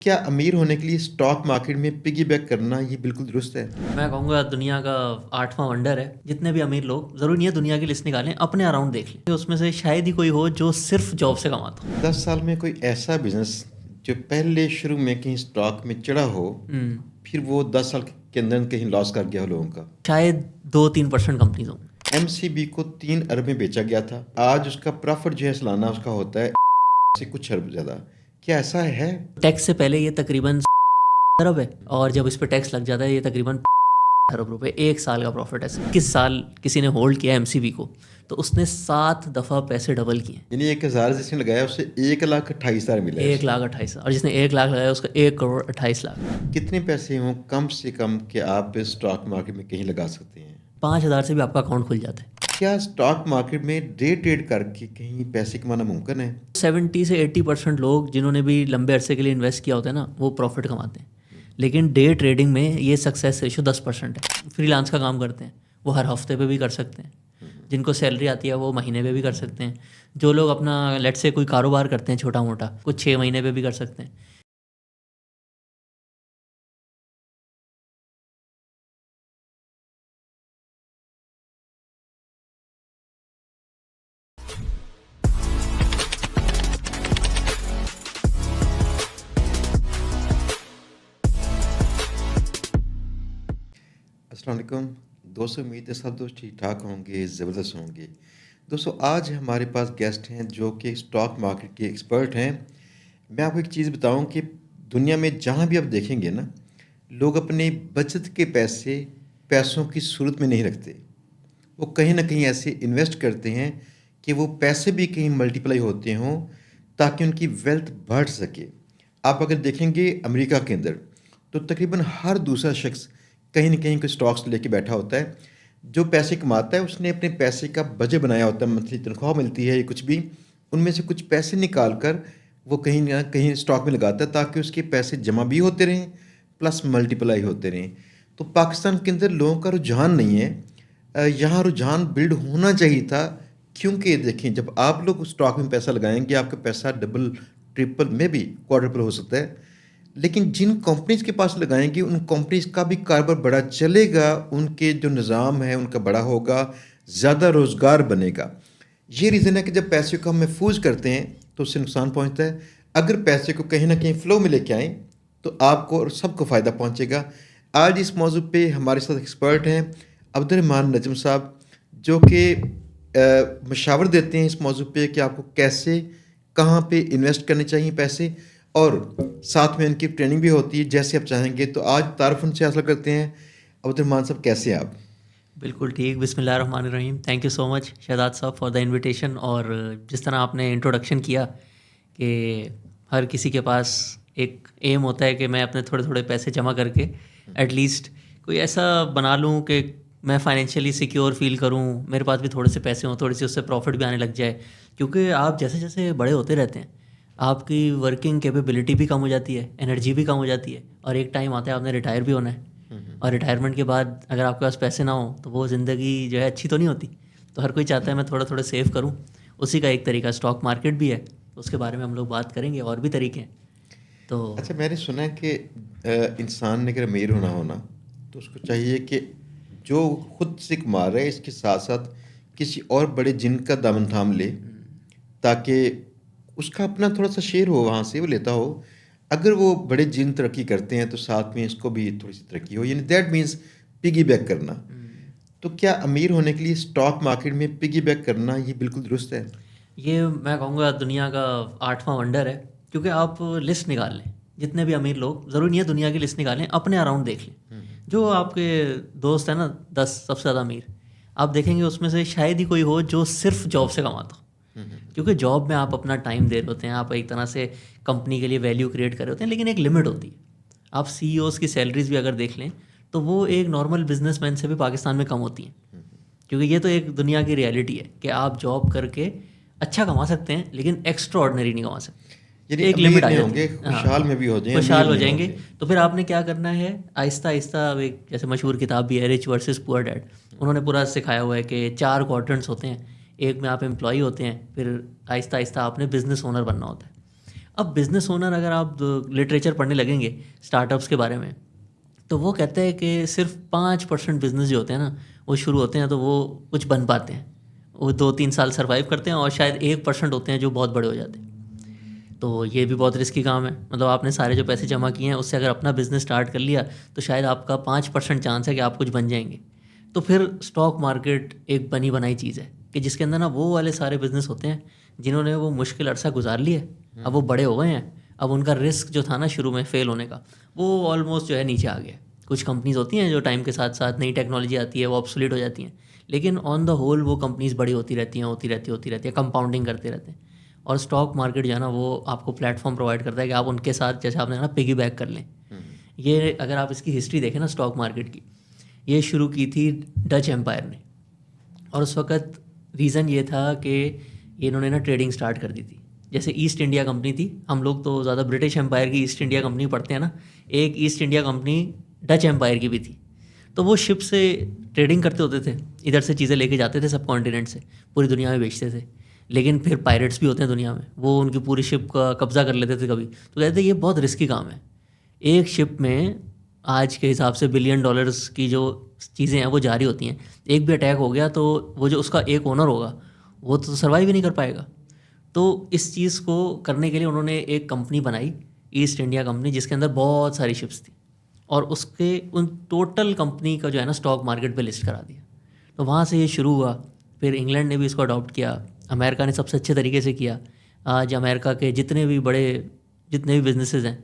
क्या अमीर होने के लिए स्टॉक मार्केट में पिग्गी-बैक करना ये बिल्कुल दुरुस्त है? मैं कहूँगा दुनिया का 8वां वंडर है। जितने भी अमीर लोग ज़रूरी नहीं है दुनिया की लिस्ट निकालें, अपने अराउंड देख लें। उसमें से शायद ही कोई हो जो सिर्फ़ जॉब से कमाता हो। 10 साल में कोई ऐसा बिज़नेस जो पहले शुरू में कहीं स्टॉक में चढ़ा हो, हुँ, फिर वो 10 साल के अंदर कहीं लॉस कर गया हो लोगों का। शायद 2-3% कंपनीज़ होंगी। एमसीबी को 3 अरब में बेचा गया था। आज उसका प्रॉफिट जो है सालाना उसका होता है से कुछ अरब ज़्यादा। क्या ऐसा है? टैक्स से पहले ये तकरीबन अरब है और जब इस पे टैक्स लग जाता है ये तकरीबन अरब रुपए 1 साल का प्रॉफिट है। किस साल किसी ने होल्ड किया एमसीबी को, तो उसने 7 दफ़ा पैसे डबल किए। यानी 1000 जिसने लगाया उसे 1,28,000 मिला है उसको। 1,28,000 और जिसने 1 लाख लगाया उसका 1 करोड़ 28 लाख। कितने पैसे हों कम से कम कि आप स्टॉक मार्केट में कहीं लगा सकते हैं? 5,000 से भी आपका अकाउंट खुल जाता है। क्या स्टॉक मार्केट में डे ट्रेड करके कहीं पैसे कमाना मुमकिन है? 70 से 80% लोग जिन्होंने भी लंबे अरसे के लिए इन्वेस्ट किया होता है ना, वो प्रॉफिट कमाते हैं। लेकिन डे ट्रेडिंग में ये सक्सेस रेशो 10% है। फ्रीलांस का काम करते हैं, वो हर हफ्ते पे भी कर सकते हैं। जिनको सैलरी आती है वो महीने पे भी कर सकते हैं। जो लोग अपना लेट से कोई कारोबार करते हैं छोटा मोटा, कुछ 6 महीने पे भी कर सकते हैं। अस्सलाम वालेकुम। दोस्तों उम्मीद है सब दोस्त ठीक ठाक होंगे, ज़बरदस्त होंगे। दोस्तों आज हमारे पास गेस्ट हैं जो कि स्टॉक मार्केट के एक्सपर्ट हैं। मैं आपको एक चीज़ बताऊं कि दुनिया में जहां भी आप देखेंगे ना, लोग अपने बचत के पैसों की सूरत में नहीं रखते। वो कहीं ना कहीं ऐसे इन्वेस्ट करते हैं कि वो पैसे भी कहीं मल्टीप्लाई होते हों ताकि उनकी वेल्थ बढ़ सके। आप अगर देखेंगे अमेरिका के अंदर तो तकरीबन हर दूसरा शख्स कहीं ना कहीं कोई स्टॉक्स लेके बैठा होता है। जो पैसे कमाता है उसने अपने पैसे का बजट बनाया होता है, मंथली तनख्वाह मिलती है या कुछ भी, उनमें से कुछ पैसे निकाल कर वो कहीं ना कहीं स्टॉक में लगाता है ताकि उसके पैसे जमा भी होते रहें प्लस मल्टीप्लाई होते रहें। तो पाकिस्तान के अंदर लोगों का रुझान नहीं है। यहाँ रुझान बिल्ड होना चाहिए था, क्योंकि देखें जब आप लोग स्टॉक में पैसा लगाएंगे आपका पैसा डबल ट्रिपल में भी क्वाड्रपल हो सकता है। लेकिन जिन कंपनीज के पास लगाएंगे उन कंपनीज का भी कारोबार बड़ा चलेगा, उनके जो निज़ाम है उनका बड़ा होगा, ज़्यादा रोज़गार बनेगा। ये रीज़न है कि जब पैसे को हम महफूज करते हैं तो उससे नुकसान पहुंचता है। अगर पैसे को कहीं ना कहीं फ़्लो में लेके आएँ तो आपको और सबको फ़ायदा पहुंचेगा। आज इस मौजू पे हमारे साथ एक्सपर्ट हैं अब्दुर्रहमान नजम साहब, जो कि मशावर देते हैं इस मौजू पे कि आपको कैसे कहाँ पे इन्वेस्ट करने चाहिए पैसे, और साथ में उनकी ट्रेनिंग भी होती है जैसे आप चाहेंगे। तो आज तारुफ उनसे हासिल करते हैं। अब्दुर्रहमान साहब कैसे हैं आप? बिल्कुल ठीक। बिस्मिल्लाहिर्रहमानिर्रहीम। Thank you so much Shahzad साहब फॉर द इनविटेशन। और जिस तरह आपने इंट्रोडक्शन किया कि हर किसी के पास एक एम होता है कि मैं अपने थोड़े थोड़े पैसे जमा करके एटलीस्ट कोई ऐसा बना लूँ कि मैं फाइनेंशियली सिक्योर फील करूँ, मेरे पास भी थोड़े से पैसे हों, थोड़ी सी उससे प्रॉफिट भी आने लग जाए। क्योंकि आप जैसे जैसे बड़े होते रहते हैं आपकी वर्किंग कैपेबिलिटी भी कम हो जाती है, एनर्जी भी कम हो जाती है, और एक टाइम आता है आपने रिटायर भी होना है। और रिटायरमेंट के बाद अगर आपके पास पैसे ना हो तो वो ज़िंदगी जो है अच्छी तो नहीं होती। तो हर कोई चाहता है मैं थोड़ा थोड़ा सेव करूँ। उसी का एक तरीका स्टॉक मार्केट भी है, तो उसके बारे में हम लोग बात करेंगे। और भी तरीके हैं तो। अच्छा, मैंने सुना है कि इंसान ने अगर अमीर होना हो ना तो उसको चाहिए कि जो खुद से कमा रहा है इसके साथ साथ किसी और बड़े जिन का दामन थाम ले, ताकि उसका अपना थोड़ा सा शेयर हो, वहाँ से वो लेता हो। अगर वो बड़े जिन तरक्की करते हैं तो साथ में इसको भी थोड़ी सी तरक्की हो, यानी दैट मीन्स पिगी बैक करना। तो क्या अमीर होने के लिए स्टॉक मार्केट में पिगी बैक करना ये बिल्कुल दुरुस्त है? ये मैं कहूँगा दुनिया का 8वां वंडर है। क्योंकि आप लिस्ट निकाल लें, जितने भी अमीर लोग, ज़रूरी नहीं है दुनिया की लिस्ट निकालें, अपने अराउंड देख लें। जो आपके दोस्त हैं ना 10 सबसे ज़्यादा अमीर, आप देखेंगे उसमें से शायद ही कोई हो जो सिर्फ जॉब से कमाता हो। क्योंकि जॉब में आप अपना टाइम दे रहे होते हैं, आप एक तरह से कंपनी के लिए वैल्यू क्रिएट कर रहे होते हैं, लेकिन एक लिमिट होती है। आप सीईओज़ की सैलरीज भी अगर देख लें तो वो एक नॉर्मल बिजनेसमैन से भी पाकिस्तान में कम होती हैं। क्योंकि ये तो एक दुनिया की रियलिटी है कि आप जॉब करके अच्छा कमा सकते हैं लेकिन एक्स्ट्रा ऑर्डनरी नहीं कमा यानी सकते। एक लिमिट अमीर आ नहीं जाती होंगे, है। खुशहाल हाँ, में भी हो जाएं, अमीर खुशहाल हो नहीं जाएंगे। होंगे। तो फिर आपने क्या करना है, आहिस्ता आहिस्ता। अब एक जैसे मशहूर किताब भी है रिच वर्सेस पुअर डैड, उन्होंने पूरा सिखाया हुआ है कि 4 क्वाड्रेंट्स होते हैं। एक में आप एम्प्लॉई होते हैं, फिर आहिस्ता आहिस्ता आपने बिजनेस ओनर बनना होता है। अब बिजनेस ओनर अगर आप लिटरेचर पढ़ने लगेंगे स्टार्टअप्स के बारे में, तो वो कहते हैं कि सिर्फ 5% बिजनेस जो होते हैं ना वो शुरू होते हैं तो वो कुछ बन पाते हैं, वो 2-3 साल सर्वाइव करते हैं, और शायद 1% होते हैं जो बहुत बड़े हो जाते हैं। तो ये भी बहुत रिस्की काम है। मतलब आपने सारे जो पैसे जमा किए हैं उससे अगर अपना बिजनेस स्टार्ट कर लिया तो शायद आपका 5% चांस है कि आप कुछ बन जाएंगे। तो फिर स्टॉक मार्केट एक बनी बनाई चीज़ है कि जिसके अंदर ना वो वाले सारे बिजनेस होते हैं जिन्होंने वो मुश्किल अरसा गुजार लिया, अब वो बड़े हो गए हैं, अब उनका रिस्क जो था ना शुरू में फेल होने का वो ऑलमोस्ट जो है नीचे आ गया। कुछ कंपनीज होती हैं जो टाइम के साथ साथ नई टेक्नोलॉजी आती है वो ऑब्सोलीट हो जाती हैं, लेकिन ऑन द होल वो कंपनीज बड़ी होती रहती हैं, होती रहती है, कंपाउंडिंग करते रहते हैं। और स्टॉक मार्केट जो है ना वो आपको प्लेटफॉर्म प्रोवाइड करता है कि आप उनके साथ, जैसे आपने ना पिगी बैक कर लें। ये अगर आप इसकी हिस्ट्री देखें ना स्टॉक मार्केट की, ये शुरू की थी डच एम्पायर ने, और उस वक्त रीज़न ये था कि इन्होंने ना ट्रेडिंग स्टार्ट कर दी थी। जैसे ईस्ट इंडिया कंपनी थी, हम लोग तो ज़्यादा ब्रिटिश एम्पायर की ईस्ट इंडिया कंपनी पढ़ते हैं ना, एक East India company Dutch empire की भी थी। तो वो शिप से ट्रेडिंग करते होते थे, इधर से चीज़ें लेके जाते थे सब कॉन्टिनेंट से, पूरी दुनिया में बेचते थे। लेकिन फिर पायरेट्स भी होते हैं दुनिया में, वो उनकी पूरी शिप का कब्जा कर लेते थे कभी। तो कहते थे ये बहुत रिस्की काम है, एक शिप में आज के हिसाब से $1 बिलियन की जो चीज़ें हैं वो जारी होती हैं, एक भी अटैक हो गया तो वो जो उसका एक ओनर होगा वो तो सर्वाइव ही नहीं कर पाएगा। तो इस चीज़ को करने के लिए उन्होंने एक कंपनी बनाई, ईस्ट इंडिया कंपनी, जिसके अंदर बहुत सारी शिप्स थी, और उसके उन टोटल कंपनी का जो है ना स्टॉक मार्केट पे लिस्ट करा दिया। तो वहाँ से ये शुरू हुआ। फिर इंग्लैंड ने भी इसको अडॉप्ट किया, अमेरिका ने सबसे अच्छे तरीके से किया। आज अमेरिका के जितने भी बिजनेसेस हैं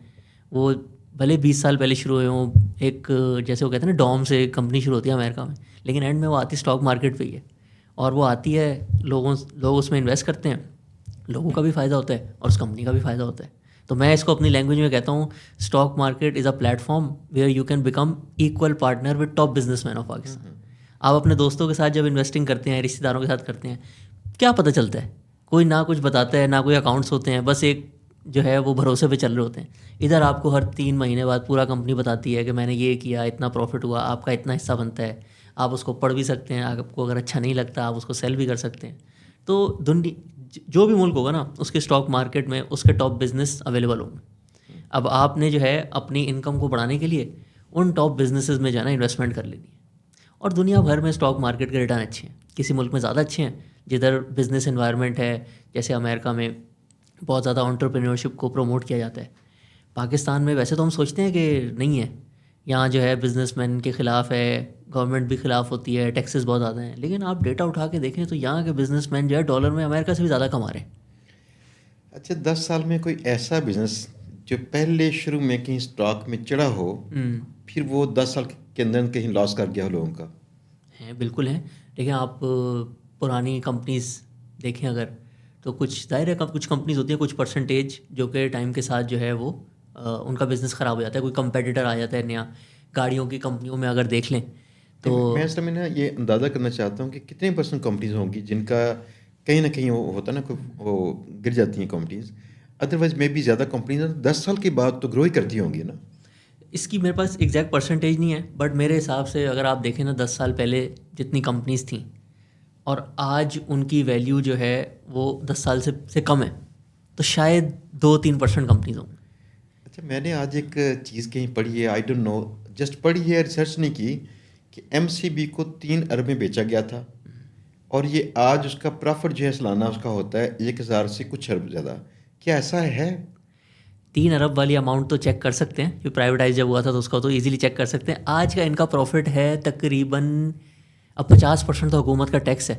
वो भले 20 साल पहले शुरू हुए हों, एक जैसे वो कहते हैं ना डॉम से एक कंपनी शुरू होती है अमेरिका में, लेकिन एंड में वो आती स्टॉक मार्केट पे ही है, और वो आती है, लोग उसमें इन्वेस्ट करते हैं, लोगों का भी फ़ायदा होता है और उस कंपनी का भी फ़ायदा होता है। तो मैं इसको अपनी लैंग्वेज में कहता हूँ, stock market is a platform where you can become equal partner with top businessman of Pakistan. आप अपने दोस्तों के साथ जब इन्वेस्टिंग करते हैं, रिश्तेदारों के साथ करते हैं, क्या पता चलता है, कोई ना कुछ बताता है, ना कोई अकाउंट्स होते हैं, बस एक जो है वो भरोसे पे चल रहे होते हैं। इधर आपको हर 3 महीने बाद पूरा कंपनी बताती है कि मैंने ये किया, इतना प्रॉफिट हुआ, आपका इतना हिस्सा बनता है। आप उसको पढ़ भी सकते हैं, आपको अगर अच्छा नहीं लगता आप उसको सेल भी कर सकते हैं। तो जो भी मुल्क होगा ना उसके स्टॉक मार्केट में उसके टॉप बिजनेस अवेलेबल होंगे। अब आपने जो है अपनी इनकम को बढ़ाने के लिए उन टॉप बिजनेसेस में जो है ना इन्वेस्टमेंट कर लेनी है। और दुनिया भर में स्टॉक मार्केट के रिटर्न अच्छे हैं, किसी मुल्क में ज़्यादा अच्छे हैं जिधर बिजनेस एनवायरनमेंट है, जैसे अमेरिका में बहुत ज़्यादा एंटरप्रेन्योरशिप को प्रमोट किया जाता है। पाकिस्तान में वैसे तो हम सोचते हैं कि नहीं है, यहाँ जो है बिजनेसमैन के ख़िलाफ़ है, गवर्नमेंट भी ख़िलाफ़ होती है, टैक्सेस बहुत ज़्यादा हैं, लेकिन आप डेटा उठा के देखें तो यहाँ के बिजनेसमैन जो है डॉलर में अमेरिका से भी ज़्यादा कमा रहे हैं। अच्छा, 10 साल में कोई ऐसा बिजनेस जो पहले शुरू में कहीं स्टॉक में चढ़ा हो, फिर वो 10 साल के अंदर कहीं लॉस कर गया हो लोगों का? हैं, बिल्कुल हैं। देखिए आप पुरानी कंपनीज देखें अगर, तो कुछ जाहिर है कुछ कंपनीज होती हैं, कुछ परसेंटेज जो कि टाइम के साथ जो है वो उनका बिज़नेस ख़राब हो जाता है, कोई कंपेटिटर आ जाता है नया। गाड़ियों की कंपनियों में अगर देख लें तो मैं असल में ना ये अंदाज़ा करना चाहता हूँ कि कितने % कंपनीज होंगी जिनका कहीं ना कहीं वो होता है ना, वो गिर जाती हैं कंपनीज। अदरवाइज मे भी ज़्यादा कंपनीज 10 साल के बाद तो ग्रो ही करती होंगी ना। इसकी मेरे पास एग्जैक्ट परसेंटेज नहीं है, बट मेरे हिसाब से अगर आप देखें ना 10 साल पहले जितनी कंपनीज थी और आज उनकी वैल्यू जो है वो 10 साल से कम है, तो शायद 2-3% कंपनीज होंगी। अच्छा, मैंने आज एक चीज़ कहीं पढ़ी है, आई डोंट नो, जस्ट पढ़ी है, रिसर्च नहीं की, कि MCB को 3 अरब में बेचा गया था और ये आज उसका प्रॉफिट जो है सालाना उसका होता है 1000 से कुछ अरब ज़्यादा। क्या ऐसा है? 3 अरब वाली अमाउंट तो चेक कर सकते हैं, कि प्राइवेटाइज जब हुआ था तो उसका तो इजीली चेक कर सकते हैं। आज का इनका प्रॉफिट है तकरीबन, अब 50% तो हुकूमत का टैक्स है,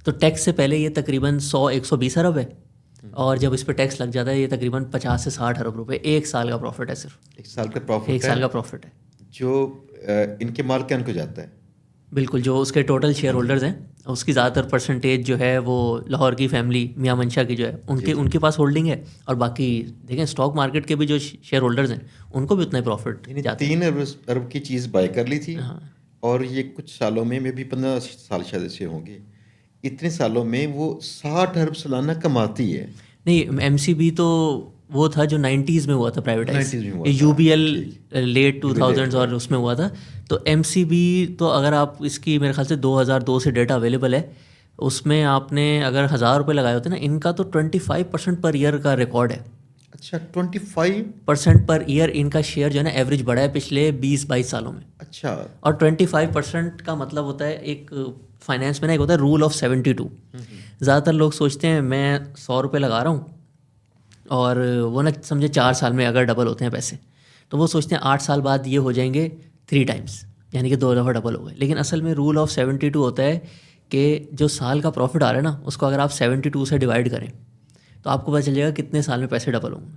तो टैक्स से पहले ये तकरीबन 100-120 अरब है, और जब इस पर टैक्स लग जाता है ये तकरीबन 50 से 60 अरब रुपए एक साल का प्रॉफिट है। सिर्फ एक साल का प्रॉफिट एक साल का प्रॉफिट है जो इनके मालिकान को जाता है। बिल्कुल। जो उसके टोटल शेयर होल्डर्स हैं उसकी ज़्यादातर परसेंटेज जो है वो लाहौर की फैमिली, मियाँ मंशा की जो है उनके पास होल्डिंग है, और बाकी देखें स्टॉक मार्केट के भी जो शेयर होल्डर्स हैं उनको भी उतना ही प्रॉफिट जाता है। 3 अरब की चीज़ बाय कर ली थी। हाँ, और ये कुछ सालों में भी 15 साल शायद ऐसे होंगे, इतने सालों में वो 60 अरब सालाना कमाती है। नहीं MCB तो वो था जो 90s में हुआ था प्राइवेटाइज, 90s में हुआ था, UBL ठीक। लेट 2000s और उसमें हुआ था। तो MCB तो अगर आप इसकी मेरे ख्याल से 2002 से डेटा अवेलेबल है, उसमें आपने अगर 1000 रुपये लगाए होते ना, इनका तो 25% पर ईयर का रिकॉर्ड है। अच्छा 25। % पर ईयर इनका शेयर जो है ना एवरेज बढ़ा है पिछले 20-22 सालों में। अच्छा। और 25% का मतलब होता है एक फाइनेंस में ना एक होता है रूल ऑफ 72। ज़्यादातर लोग सोचते हैं मैं 100 रुपये लगा रहा हूँ और वो ना समझे 4 साल में अगर डबल होते हैं पैसे, तो वो सोचते हैं 8 साल बाद ये हो जाएंगे 3 टाइम्स, यानी कि 2 दफ़ा डबल हो गए। लेकिन असल में रूल ऑफ 72 होता है कि जो साल का प्रॉफिट आ रहा है ना उसको अगर आप 72 से डिवाइड करें तो आपको पता चल जाएगा कितने साल में पैसे डबल होंगे।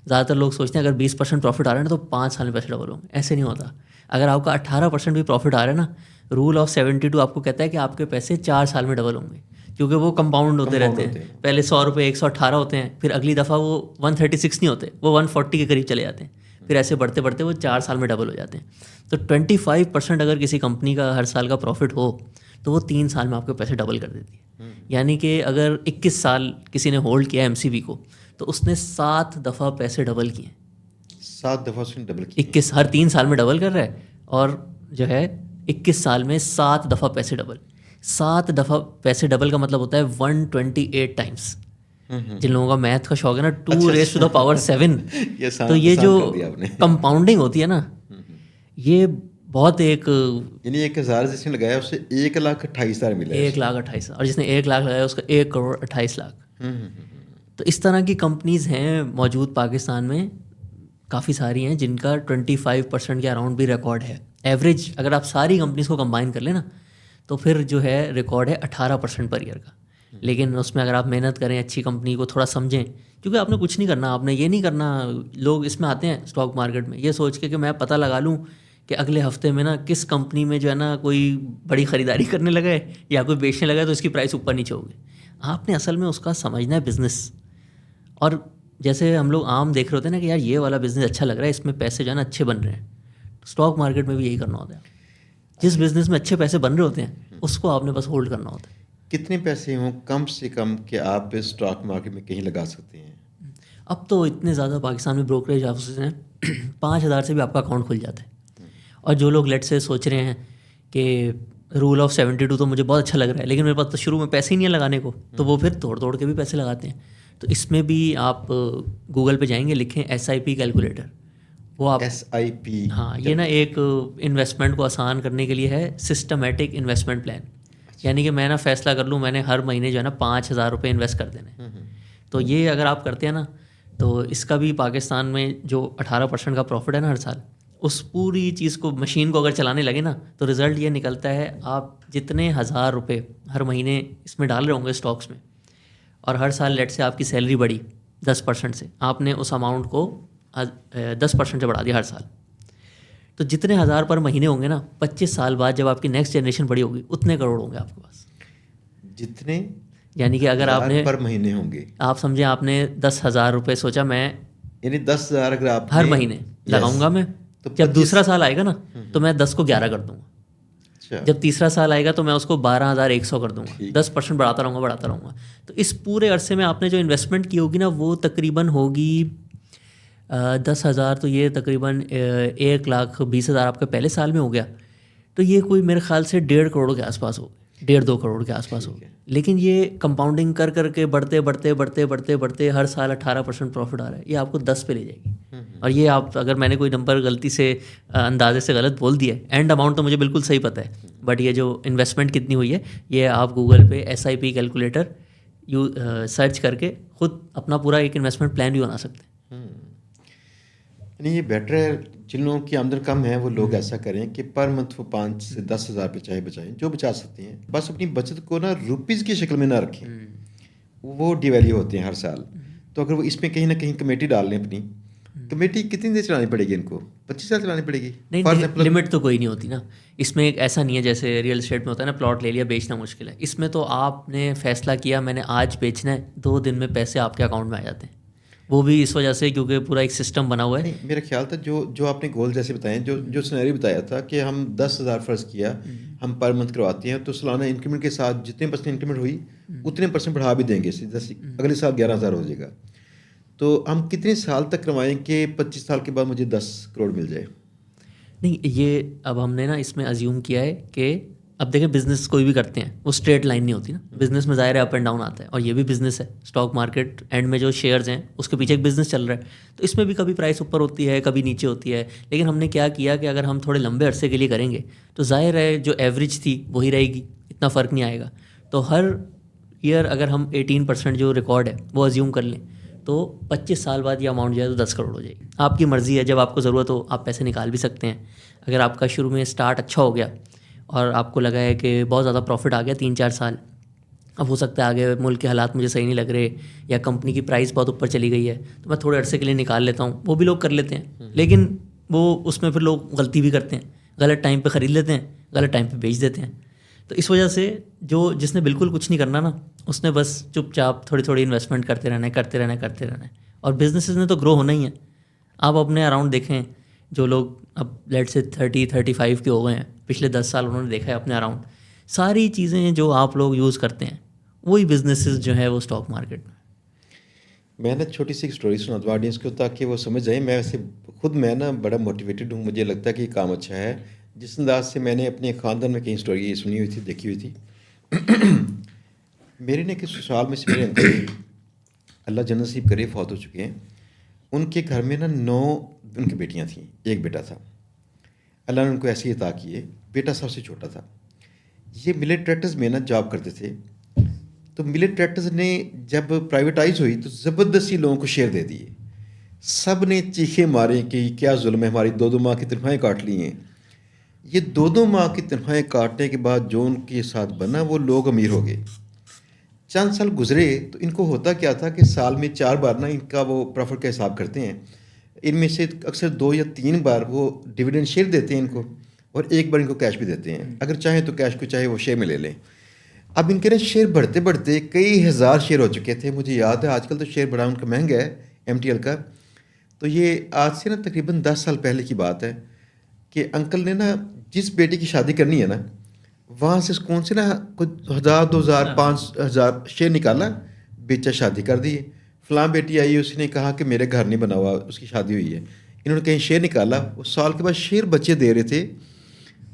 ज़्यादातर लोग सोचते हैं अगर 20% प्रॉफिट आ रहा है ना तो 5 साल में पैसे डबल होंगे। ऐसे नहीं होता। अगर आपका 18% भी प्रॉफिट आ रहा है ना, रूल ऑफ 72 आपको कहता है कि आपके पैसे 4 साल में डबल होंगे, क्योंकि वो कंपाउंड होते रहते हैं। पहले 100 रुपये 118 होते हैं, फिर अगली दफ़ा वो 136 नहीं होते, वो 140 के करीब चले जाते हैं, फिर ऐसे बढ़ते बढ़ते वो 4 साल में डबल हो जाते हैं। तो 25% अगर किसी कंपनी का हर साल का प्रॉफिट हो तो वो 3 साल में आपके पैसे डबल कर देती है। यानी कि अगर 21 साल किसी ने होल्ड किया MCV को तो उसने 7 दफ़ा पैसे डबल किए। 7 दफ़ा उसने डबल किया। 21 हर 3 साल में डबल कर रहा है और जो है 21 साल में 7 दफ़ा पैसे डबल। 7 दफ़ा पैसे डबल का मतलब होता है 128 टाइम्स। जिन लोगों का मैथ का शौक है ना, 2 रेज़ टू द पावर 7। ये तो ये जो कर दिया आपने। कंपाउंडिंग होती है ना, ये बहुत एक यानी 1000 जिसने लगाया उससे 1,28,000 मिला है। 1,28,000 और जिसने 1 लाख लगाया उसका 1,28,00,000। तो इस तरह की कंपनीज़ हैं मौजूद पाकिस्तान में, काफ़ी सारी हैं जिनका 25% के अराउंड भी रिकॉर्ड है। एवरेज अगर आप सारी कंपनीज़ को कंबाइन कर लें ना तो फिर जो है रिकॉर्ड है 18% पर ईयर का। लेकिन उसमें अगर आप मेहनत करें, अच्छी कंपनी को थोड़ा समझें, क्योंकि आपने कुछ नहीं करना, आपने ये नहीं करना। लोग इसमें आते हैं स्टॉक मार्केट में ये सोच के कि मैं पता लगा लूँ कि अगले हफ्ते में ना किस कंपनी में जो है ना कोई बड़ी ख़रीदारी करने लगा है या कोई बेचने लगा है तो इसकी प्राइस ऊपर नीचे होगी। आपने असल में उसका समझना है बिज़नेस। और जैसे हम लोग आम देख रहे होते हैं ना कि यार ये वाला बिज़नेस अच्छा लग रहा है, इसमें पैसे जो है ना अच्छे बन रहे हैं, तो स्टॉक मार्केट में भी यही करना होता है। जिस बिज़नेस में अच्छे पैसे बन रहे होते हैं उसको आपने बस होल्ड करना होता है। कितने पैसे हों कम से कम कि आप स्टॉक मार्केट में कहीं लगा सकते हैं? अब तो इतने ज़्यादा पाकिस्तान में ब्रोकरेज ऑफिस हैं 5,000 से भी आपका अकाउंट खुल जाता है। और जो लोग लेट से सोच रहे हैं कि रूल ऑफ 72 तो मुझे बहुत अच्छा लग रहा है लेकिन मेरे पास तो शुरू में पैसे ही नहीं है लगाने को, तो वो फिर तोड़ तोड़ के भी पैसे लगाते हैं। तो इसमें भी आप गूगल पे जाएंगे, लिखें SIP कैलकुलेटर, वो आप SIP। हाँ, ये ना एक इन्वेस्टमेंट को आसान करने के लिए है, सिस्टमेटिक इन्वेस्टमेंट प्लान। यानी कि मैं ना फैसला कर लूँ मैंने हर महीने जो है ना 5,000 रुपये इन्वेस्ट कर देने। तो ये अगर आप करते हैं ना तो इसका भी पाकिस्तान में जो 18% का प्रॉफिट है ना हर साल, उस पूरी चीज़ को, मशीन को अगर चलाने लगे ना तो रिज़ल्ट ये निकलता है आप जितने 1,000 रुपये हर महीने इसमें डाल रहे होंगे स्टॉक्स में, और हर साल लेट से आपकी सैलरी बढ़ी 10% से, आपने उस अमाउंट को 10% से बढ़ा दिया हर साल, तो जितने 1,000 पर महीने होंगे ना 25 साल बाद जब आपकी नेक्स्ट जनरेशन बड़ी होगी उतने करोड़ होंगे आपके पास। जितने यानी कि अगर आपने पर महीने होंगे, आप समझे आपने 10,000 रुपये सोचा मैं यानी 10,000 अगर आप हर महीने लगाऊंगा मैं, तो जब दूसरा साल आएगा ना तो मैं 10 को 11 कर दूंगा। अच्छा। जब तीसरा साल आएगा तो मैं उसको 12,100 कर दूंगा। 10% बढ़ाता रहूँगा। तो इस पूरे अरसे में आपने जो इन्वेस्टमेंट की होगी ना वो तकरीबन होगी 10,000, तो ये तकरीबन 1,20,000 आपके पहले साल में हो गया, तो ये कोई मेरे ख्याल से 1.5 करोड़ के आसपास हो, 1.5-2 करोड़ के आसपास हो। लेकिन ये कंपाउंडिंग कर करके बढ़ते बढ़ते बढ़ते बढ़ते बढ़ते हर साल 18% प्रॉफिट आ रहा है, ये आपको 10 पे ले जाएगी। और ये आप, अगर मैंने कोई नंबर गलती से अंदाजे से गलत बोल दिया है, एंड अमाउंट तो मुझे बिल्कुल सही पता है, बट ये जो इन्वेस्टमेंट कितनी हुई है ये आप गूगल पे SIP कैलकुलेटर सर्च करके खुद अपना पूरा एक इन्वेस्टमेंट प्लान भी बना सकते हैं। यानी ये बेटर है, जिन लोगों की आमदन कम है वो लोग ऐसा करें कि पर मंथ वो 5 से 10,000 पे चाहे बचाएं, जो बचा सकते हैं। बस अपनी बचत को ना रुपीज़ की शक्ल में ना रखें, वो डिवैल्यू होते हैं हर साल। तो अगर वो इसमें कहीं ना कहीं कमेटी डाल लें, अपनी कमेटी कितनी देर चलानी पड़ेगी इनको? 25 साल चलानी पड़ेगी? नहीं, लिमिट तो कोई नहीं होती ना इसमें। एक ऐसा नहीं है जैसे रियल एस्टेट में होता है ना, प्लॉट ले लिया बेचना मुश्किल है। इसमें तो आपने फैसला किया मैंने आज बेचना है, 2 दिन में पैसे आपके अकाउंट में आ जाते हैं। वो भी इस वजह से क्योंकि पूरा एक सिस्टम बना हुआ है। मेरा ख्याल था जो आपने गोल जैसे बताए, जो सिनेरियो बताया था कि हम 10,000 फ़र्ज़ किया, हम पर मंथ करवाते हैं, तो सालाना इंक्रीमेंट के साथ जितने % इंक्रीमेंट हुई उतने % बढ़ा भी देंगे। अगले साल 11,000 हो जाएगा। तो हम कितने साल तक करवाएं कि 25 साल के बाद मुझे 10 करोड़ मिल जाए? नहीं, ये अब हमने ना इसमें अज्यूम किया है कि अब देखें बिजनेस कोई भी करते हैं वो स्ट्रेट लाइन नहीं होती ना, बिजनेस में ज़ाहिर है अप एंड डाउन आता है, और ये भी बिजनेस है, स्टॉक मार्केट एंड में जो शेयर्स हैं उसके पीछे एक बिजनेस चल रहा है, तो इसमें भी कभी प्राइस ऊपर होती है कभी नीचे होती है। लेकिन हमने क्या किया कि अगर हम थोड़े लंबे अरसे के लिए करेंगे तो जाहिर है जो एवरेज थी वही रहेगी, इतना फ़र्क नहीं आएगा। तो हर ईयर अगर हम 18% जो रिकॉर्ड है वो अज्यूम कर लें तो 25 साल बाद ये अमाउंट जो है तो 10 करोड़ हो जाएगी। आपकी मर्ज़ी है, जब आपको ज़रूरत हो आप पैसे निकाल भी सकते हैं। अगर आपका शुरू में स्टार्ट अच्छा हो गया और आपको लगा है कि बहुत ज़्यादा प्रॉफिट आ गया 3-4 साल, अब हो सकता है आगे मुल्क के हालात मुझे सही नहीं लग रहे या कंपनी की प्राइस बहुत ऊपर चली गई है तो मैं थोड़े अरसे के लिए निकाल लेता हूँ, वो भी लोग कर लेते हैं। लेकिन वो उसमें फिर लोग गलती भी करते हैं, गलत टाइम पे ख़रीद लेते हैं, गलत टाइम पे बेच देते हैं। तो इस वजह से जो जिसने बिल्कुल कुछ नहीं करना ना, उसने बस चुपचाप थोड़ी थोड़ी इन्वेस्टमेंट करते रहना है, करते रहना है, करते रहना है। और बिजनेसेस ने तो ग्रो होना ही है। आप अपने अराउंड देखें, जो लोग अब लेट से 30-35 के हो गए हैं, पिछले 10 साल उन्होंने देखा है अपने अराउंड, सारी चीज़ें जो आप लोग यूज़ करते हैं वही बिजनेसेस जो है वो स्टॉक मार्केट में। मैं ना छोटी सी एक स्टोरी सुना दूँ ऑडियंस को ताकि वो समझ जाए। मैं वैसे खुद मैं ना बड़ा मोटिवेटेड हूँ, मुझे लगता है कि ये काम अच्छा है। जिस अंदाज से मैंने अपने ख़ानदान में कई स्टोरी सुनी हुई थी, देखी हुई थी। मेरे ने कि ससुराल में से मेरे अंकल, अल्लाह जन्नत नसीब करे, फौत हो चुके हैं। उनके घर में ना 9 उनकी बेटियां थीं, एक बेटा था। अल्लाह ने उनको ऐसी अता की है, बेटा सबसे छोटा था। ये मिलेट ट्रैक्टर्स में ना जॉब करते थे। तो मिलेट ट्रैक्टर्स ने जब प्राइवेटाइज हुई तो ज़बरदस्ती लोगों को शेयर दे दिए। सब ने चीखे मारे कि क्या जुल्म है, हमारी 2-2 माह की तनख्वाहें काट ली हैं। ये 2-2 माह की तनख्वाहें काटने के बाद जो उनके साथ बना, वो लोग अमीर हो गए। चंद साल गुजरे तो इनको होता क्या था कि साल में 4 बार ना इनका वो प्रॉफिट का हिसाब करते हैं। इनमें से अक्सर 2 या 3 बार वो डिविडेंड शेयर देते हैं इनको, और 1 बार इनको कैश भी देते हैं। अगर चाहें तो कैश को चाहे वो शेयर में ले लें। अब इनके ना शेयर बढ़ते बढ़ते कई हज़ार शेयर हो चुके थे। मुझे याद है आजकल तो शेयर बड़ा उनका महंगा है, MTL का। तो ये आज से ना तकरीबन 10 साल पहले की बात है कि अंकल ने ना जिस बेटी की शादी करनी है ना, वहाँ से कौन से ना कुछ 1000, 2000, 5000 शेयर निकाला, बेचा, शादी कर दी। फलां बेटी आई, उसने कहा कि मेरे घर नहीं बना हुआ, उसकी शादी हुई है। इन्होंने कहीं शेयर निकाला, उस साल के बाद शेयर बच्चे दे रहे थे,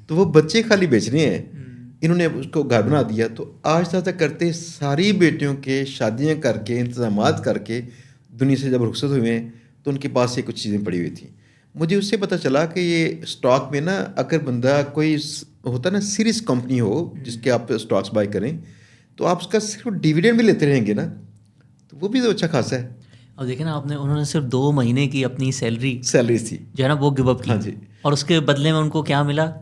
तो वो बच्चे खाली बेच रहे हैं। इन्होंने उसको घर बना दिया। तो आज तक करते सारी बेटियों के शादियाँ करके, इंतज़ामात करके दुनिया से जब रुखसत हुए हैं तो उनके पास ये कुछ चीज़ें पड़ी हुई थी। मुझे उससे पता चला कि ये स्टॉक में ना अगर बंदा कोई होता ना सीरियस कंपनी हो जिसके आप स्टॉक्स बाय करें, तो आप उसका सिर्फ डिविडेंड भी लेते रहेंगे ना, तो वो भी तो अच्छा खासा है। अब देखें ना, आपने उन्होंने सिर्फ 2 महीने की अपनी सैलरी सैलरीज थी। जो है ना वो गिव अप की। हाँ जी। और उसके बदले में उनको क्या मिला?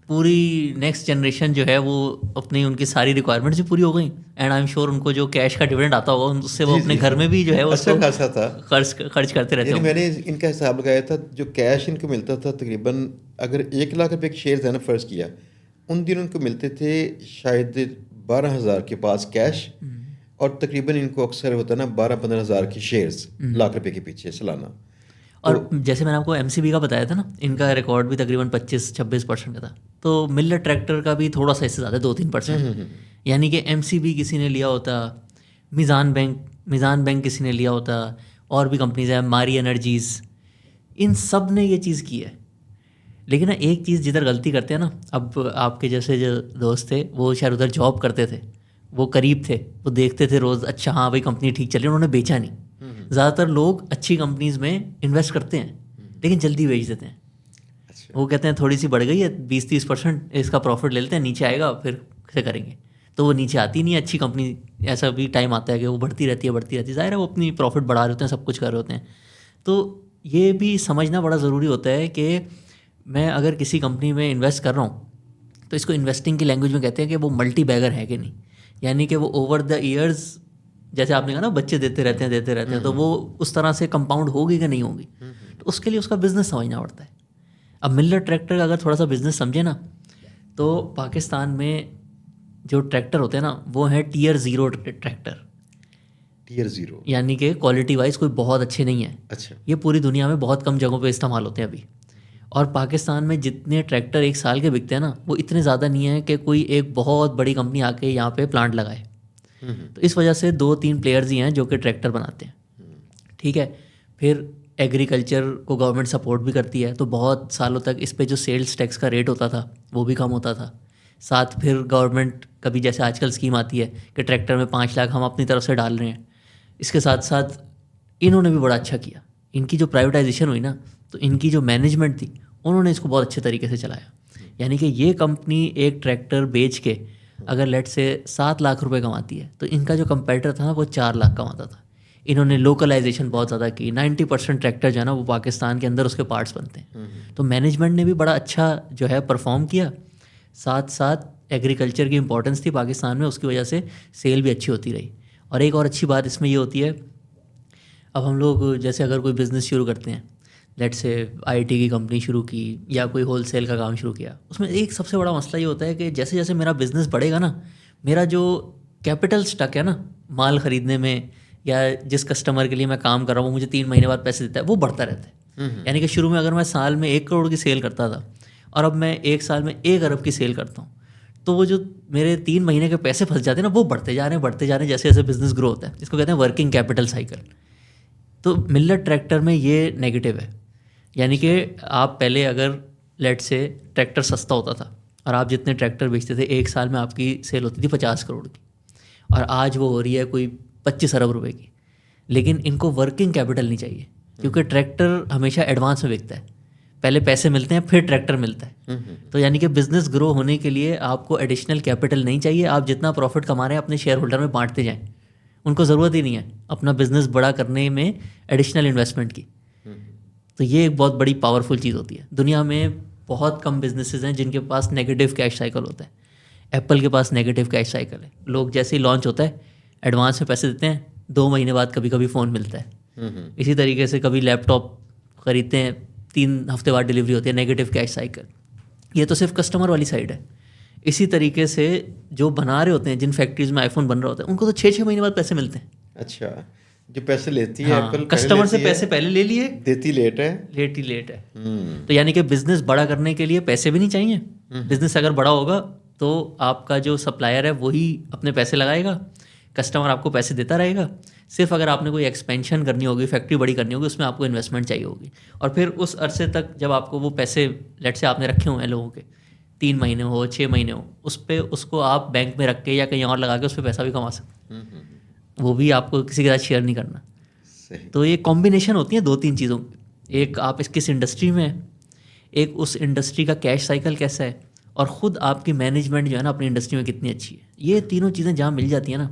पूरी नेक्स्ट जनरेशन जो है वो अपनी उनकी सारी रिक्वायरमेंट्स भी पूरी हो गई, एंड आई एम श्योर उनको जो कैश का डिविडेंड आता होगा उससे वो जी, अपने जी, घर जी। में भी जो है अच्छा उसको खासा था। खर्च करते रहते यानी होंगे। मैंने इनका हिसाब लगाया था, जो कैश इनको मिलता था तकरीबन, अगर 1 लाख रुपए के शेयर है ना, फ़र्ज़ किया, उन दिनों इनको मिलते थे शायद 12,000 के पास कैश, और तकरीबन इनको अक्सर होता ना 12-15 हज़ार की शेयर्स लाख रुपए के पीछे सालाना। और तो जैसे मैंने आपको MCB का बताया था ना, इनका रिकॉर्ड भी तकरीबन 25-26% का था। तो मिलर ट्रैक्टर का भी थोड़ा सा इससे ज़्यादा 2-3%। यानी कि MCB किसी ने लिया होता, मीज़ान बैंक किसी ने लिया होता, और भी कंपनीज हैं, मारी एनर्जीज़, इन सब ने ये चीज़ की है। लेकिन ना एक चीज़ जिधर गलती करते हैं ना, अब आपके जैसे जो दोस्त थे वो शायद उधर जॉब करते थे, वो करीब थे, वो देखते थे रोज़, अच्छा हाँ भाई कंपनी ठीक चल रही है, उन्होंने बेचा नहीं। ज़्यादातर लोग अच्छी कंपनीज़ में इन्वेस्ट करते हैं लेकिन जल्दी बेच देते हैं। अच्छा। वो कहते हैं थोड़ी सी बढ़ गई है 20-30%, इसका प्रॉफिट ले लेते हैं, नीचे आएगा फिर से करेंगे। तो वो नीचे आती नहीं है अच्छी कंपनी। ऐसा भी टाइम आता है कि वो बढ़ती रहती है, ज़ाहिर है वो अपनी प्रॉफिट बढ़ा रहे होते हैं, सब कुछ कर रहे होते हैं। तो ये भी समझना बड़ा ज़रूरी होता है कि मैं अगर किसी कंपनी में इन्वेस्ट कर रहा हूँ तो इसको इन्वेस्टिंग की लैंग्वेज में कहते हैं कि वो मल्टी बैगर है कि नहीं। यानी कि वो ओवर द ईयर्स, जैसे आपने कहा ना बच्चे देते रहते हैं, तो वो उस तरह से कंपाउंड होगी कि नहीं होगी। तो उसके लिए उसका बिज़नेस समझना पड़ता है। अब मिलर ट्रैक्टर का अगर थोड़ा सा बिज़नेस समझे ना, तो पाकिस्तान में जो ट्रैक्टर होते हैं ना वो हैं Tier 0 ट्रैक्टर। Tier 0। यानी कि क्वालिटी वाइज कोई बहुत अच्छे नहीं है। अच्छा। ये पूरी दुनिया में बहुत कम जगहों पे इस्तेमाल होते हैं अभी। और पाकिस्तान में जितने ट्रैक्टर एक साल के बिकते हैं ना, वो इतने ज़्यादा नहीं है कि कोई एक बहुत बड़ी कंपनी आके यहाँ पे प्लांट लगाए। तो इस वजह से 2-3 प्लेयर्स ही हैं जो कि ट्रैक्टर बनाते हैं। ठीक है, फिर एग्रीकल्चर को गवर्नमेंट सपोर्ट भी करती है, तो बहुत सालों तक इस पे जो सेल्स टैक्स का रेट होता था वो भी कम होता था। साथ फिर गवर्नमेंट कभी जैसे आजकल स्कीम आती है कि ट्रैक्टर में 5 लाख हम अपनी तरफ से डाल रहे हैं। इसके साथ साथ इन्होंने भी बड़ा अच्छा किया। इनकी जो प्राइवेटाइजेशन हुई ना, तो इनकी जो मैनेजमेंट थी उन्होंने इसको बहुत अच्छे तरीके से चलाया। यानी कि ये कंपनी एक ट्रैक्टर बेच के अगर लेट से 7 लाख रुपए कमाती है, तो इनका जो कंपेटिटर था ना वो 4 लाख कमाता था। इन्होंने लोकलाइजेशन बहुत ज़्यादा की। 90% ट्रैक्टर जो है ना वो पाकिस्तान के अंदर उसके पार्ट्स बनते हैं। तो मैनेजमेंट ने भी बड़ा अच्छा जो है परफॉर्म किया। साथ साथ एग्रीकल्चर की इंपॉर्टेंस थी पाकिस्तान में, उसकी वजह से सेल भी अच्छी होती रही। और एक और अच्छी बात इसमें ये होती है, अब हम लोग जैसे अगर कोई बिज़नेस शुरू करते हैं, लेट से आईटी की कंपनी शुरू की या कोई होलसेल का काम शुरू किया, उसमें एक सबसे बड़ा मसला ये होता है कि जैसे जैसे मेरा बिज़नेस बढ़ेगा ना, मेरा जो कैपिटल स्टक है ना माल ख़रीदने में, या जिस कस्टमर के लिए मैं काम कर रहा हूँ वो मुझे 3 महीने बाद पैसे देता है, वो बढ़ता रहता है। यानी कि शुरू में अगर मैं साल में 1 करोड़ की सेल करता था और अब मैं 1 साल में 1 अरब की सेल करता हूँ, तो वो जो मेरे 3 महीने के पैसे फंस जाते हैं ना, वो बढ़ते जा रहे हैं जैसे जैसे बिज़नेस ग्रो होता है। इसको कहते हैं वर्किंग कैपिटल साइकिल। तो मिल्लर ट्रैक्टर में ये नेगेटिव है। यानी कि आप पहले अगर लेट से ट्रैक्टर सस्ता होता था और आप जितने ट्रैक्टर बेचते थे 1 साल में आपकी सेल होती थी 50 करोड़ की, और आज वो हो रही है कोई 25 अरब रुपए की। लेकिन इनको वर्किंग कैपिटल नहीं चाहिए, क्योंकि ट्रैक्टर हमेशा एडवांस में बिकता है। पहले पैसे मिलते हैं फिर ट्रैक्टर मिलता है। तो यानी कि बिज़नेस ग्रो होने के लिए आपको एडिशनल कैपिटल नहीं चाहिए। आप जितना प्रॉफिट कमा रहे हैं अपने शेयर होल्डर में बांटते जाएं। उनको ज़रूरत ही नहीं है अपना बिज़नेस बड़ा करने में एडिशनल इन्वेस्टमेंट की। तो ये एक बहुत बड़ी पावरफुल चीज़ होती है। दुनिया में बहुत कम बिजनेसेस हैं जिनके पास नेगेटिव कैश साइकिल होता है। एप्पल के पास नेगेटिव कैश साइकिल है। लोग जैसे ही लॉन्च होता है एडवांस में पैसे देते हैं, 2 महीने बाद कभी कभी फ़ोन मिलता है। इसी तरीके से कभी लैपटॉप खरीदते हैं, 3 हफ्ते बाद डिलीवरी होती है। Negative cash cycle. ये तो सिर्फ कस्टमर वाली साइड है। इसी तरीके से जो बना रहे होते हैं, जिन फैक्ट्रीज में आईफोन बन रहा होता है, उनको तो 6-6 महीने बाद पैसे मिलते हैं। अच्छा, जो पैसे लेती है हाँ, एप्पल कस्टमर से पैसे पहले ले लिए, देती लेट है। लेट ही लेट है। तो यानी कि बिजनेस बड़ा करने के लिए पैसे भी नहीं चाहिए। बिजनेस अगर बड़ा होगा तो आपका जो सप्लायर है वही अपने पैसे लगाएगा, कस्टमर आपको पैसे देता रहेगा। सिर्फ अगर आपने कोई एक्सपेंशन करनी होगी, फैक्ट्री बड़ी करनी होगी, उसमें आपको इन्वेस्टमेंट चाहिए होगी। और फिर उस अरसे तक जब आपको वो पैसे लेट से आपने रखे हुए हैं लोगों के, 3 महीने हो 6 महीने हो, उस पर उसको आप बैंक में रख के या कहीं और लगा के उस पर पैसा भी कमा सकते हैं। वो भी आपको किसी के साथ शेयर नहीं करना। सही। तो ये कॉम्बिनेशन होती है 2-3 चीज़ों की। एक आप किस इंडस्ट्री में है, एक उस इंडस्ट्री का कैश साइकिल कैसा है, और ख़ुद आपकी मैनेजमेंट जो है ना अपनी इंडस्ट्री में कितनी अच्छी है। ये तीनों चीज़ें जहाँ मिल जाती हैं ना,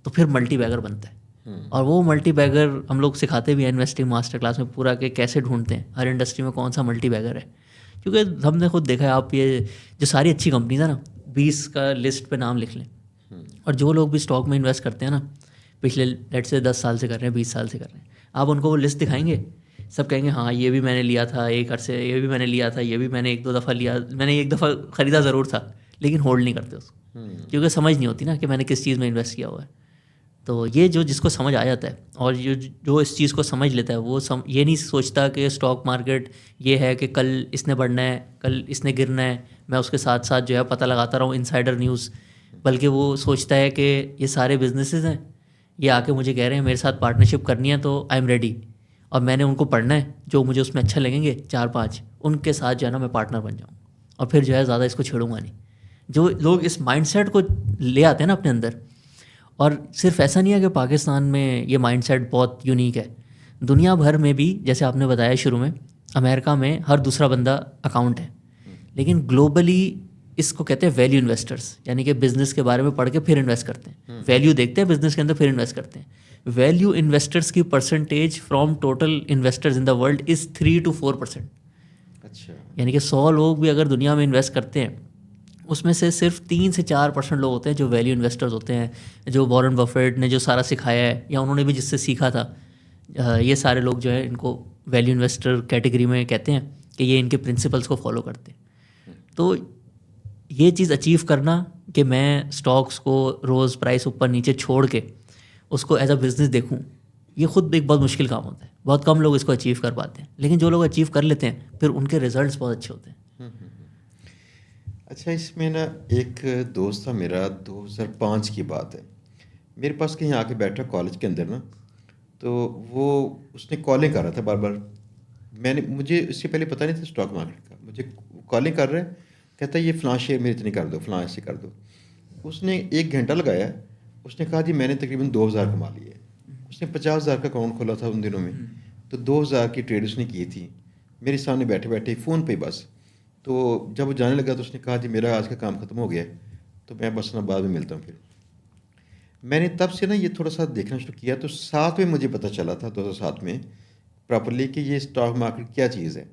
तो फिर मल्टी बैगर बनता है। और वो मल्टी बैगर हम लोग सिखाते भी हैं इन्वेस्टिंग मास्टर क्लास में पूरा, के कैसे ढूंढते हैं हर इंडस्ट्री में कौन सा मल्टी बैगर है। क्योंकि हमने खुद देखा है, आप ये जो सारी अच्छी कंपनीज है ना, 20 का लिस्ट पे नाम लिख लें, और जो लोग भी स्टॉक में इन्वेस्ट करते हैं ना, पिछले लेट से 10 साल से कर रहे हैं, 20 साल से कर रहे हैं, आप उनको वो लिस्ट दिखाएंगे, सब कहेंगे हाँ ये भी मैंने लिया था एक अरसे, ये भी मैंने लिया था, ये भी मैंने 1-2 दफ़ा लिया, मैंने 1 दफ़ा ख़रीदा ज़रूर था, लेकिन होल्ड नहीं करते उसको, क्योंकि समझ नहीं होती ना कि मैंने किस चीज़ में इन्वेस्ट किया हुआ है। तो ये जो जिसको समझ आ जाता है, और जो इस चीज़ को समझ लेता है, वो ये नहीं सोचता कि स्टॉक मार्केट ये है कि कल इसने बढ़ना है, कल इसने गिरना है, मैं उसके साथ साथ जो है पता लगाता रहूँ इनसाइडर न्यूज़। बल्कि वो सोचता है कि ये सारे बिजनेसेस हैं, ये आके मुझे कह रहे हैं मेरे साथ पार्टनरशिप करनी है, तो आई एम रेडी, और मैंने उनको पढ़ना है, जो मुझे उसमें अच्छा लगेंगे 4-5 उनके साथ जो है ना मैं पार्टनर बन जाऊँ, और फिर जो है ज़्यादा इसको छेड़ूंगा नहीं। जो लोग इस माइंडसेट को ले आते हैं ना अपने अंदर, और सिर्फ ऐसा नहीं है कि पाकिस्तान में ये माइंडसेट बहुत यूनिक है, दुनिया भर में भी, जैसे आपने बताया शुरू में, अमेरिका में हर दूसरा बंदा अकाउंट है, लेकिन ग्लोबली इसको कहते हैं वैल्यू इन्वेस्टर्स, यानी कि बिजनेस के बारे में पढ़ के फिर इन्वेस्ट करते हैं। वैल्यू देखते हैं बिजनेस के अंदर, फिर इन्वेस्ट करते हैं। वैल्यू इन्वेस्टर्स की percentage from total investors in the world is 3-4%। अच्छा, यानी कि 100 लोग भी अगर दुनिया में इन्वेस्ट करते हैं, उसमें से सिर्फ 3-4% लोग होते हैं जो वैल्यू इन्वेस्टर्स होते हैं, जो वॉरेन बफेट ने जो सारा सिखाया है, या उन्होंने भी जिससे सीखा था, ये सारे लोग जो है इनको वैल्यू इन्वेस्टर कैटेगरी में कहते हैं कि ये इनके प्रिंसिपल्स को फॉलो करते हैं। तो ये चीज़ अचीव करना कि मैं स्टॉक्स को रोज़ प्राइस ऊपर नीचे छोड़ के उसको एज अ बिज़नेस देखूं, ये खुद एक बहुत मुश्किल काम होता है। बहुत कम लोग इसको अचीव कर पाते हैं, लेकिन जो लोग अचीव कर लेते हैं फिर उनके रिजल्ट्स बहुत अच्छे होते हैं। अच्छा, इसमें ना एक दोस्त था मेरा, 2005 की बात है, मेरे पास कहीं आके बैठा कॉलेज के अंदर ना, तो वो उसने कॉलिंग कर रहा था बार बार। मुझे इससे पहले पता नहीं था स्टॉक मार्केट का, मुझे कॉलिंग कर रहा है, कहता है ये फ़लाँ शेयर मेरे इतने कर दो, फ़लाँ ऐसे कर दो। उसने 1 घंटा लगाया, उसने कहा जी मैंने तकरीबन 2000 कमा लिए। उसने 50,000 का अकाउंट खोला था उन दिनों में, तो 2000 की ट्रेड उसने की थी मेरे सामने बैठे-बैठे फ़ोन पे बस। तो जब वो जाने लगा तो उसने कहा जी मेरा आज का काम ख़त्म हो गया है, तो मैं बस ना बाद में मिलता हूँ फिर। मैंने तब से ना ये थोड़ा-सा देखना शुरू किया, तो साथ में मुझे पता चला था 2007 में प्रॉपर्ली कि ये स्टॉक मार्केट क्या चीज़ है।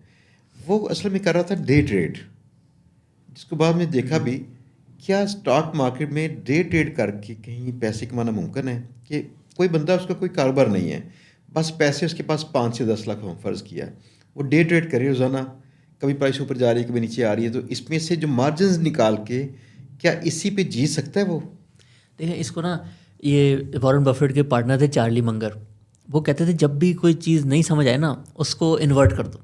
वो असल में कर रहा था डे ट्रेड, जिसके बाद मैंने देखा भी क्या स्टॉक मार्केट में डे ट्रेड करके कहीं पैसे कमाना मुमकिन है? कि कोई बंदा उसका कोई कारोबार नहीं है, बस पैसे उसके पास 5 से 10 लाख हो फ़र्ज़ किया, वो डे ट्रेड करे रोज़ाना, कभी प्राइस ऊपर जा रही है, कभी नीचे आ रही है, तो इसमें से जो मार्जिन्स निकाल के क्या इसी पे जी सकता है वो? देखिए इसको ना, ये वॉरेन बफेट के पार्टनर थे चार्ली मंगर, वो कहते थे जब भी कोई चीज़ नहीं समझ आए ना उसको इन्वर्ट कर दो।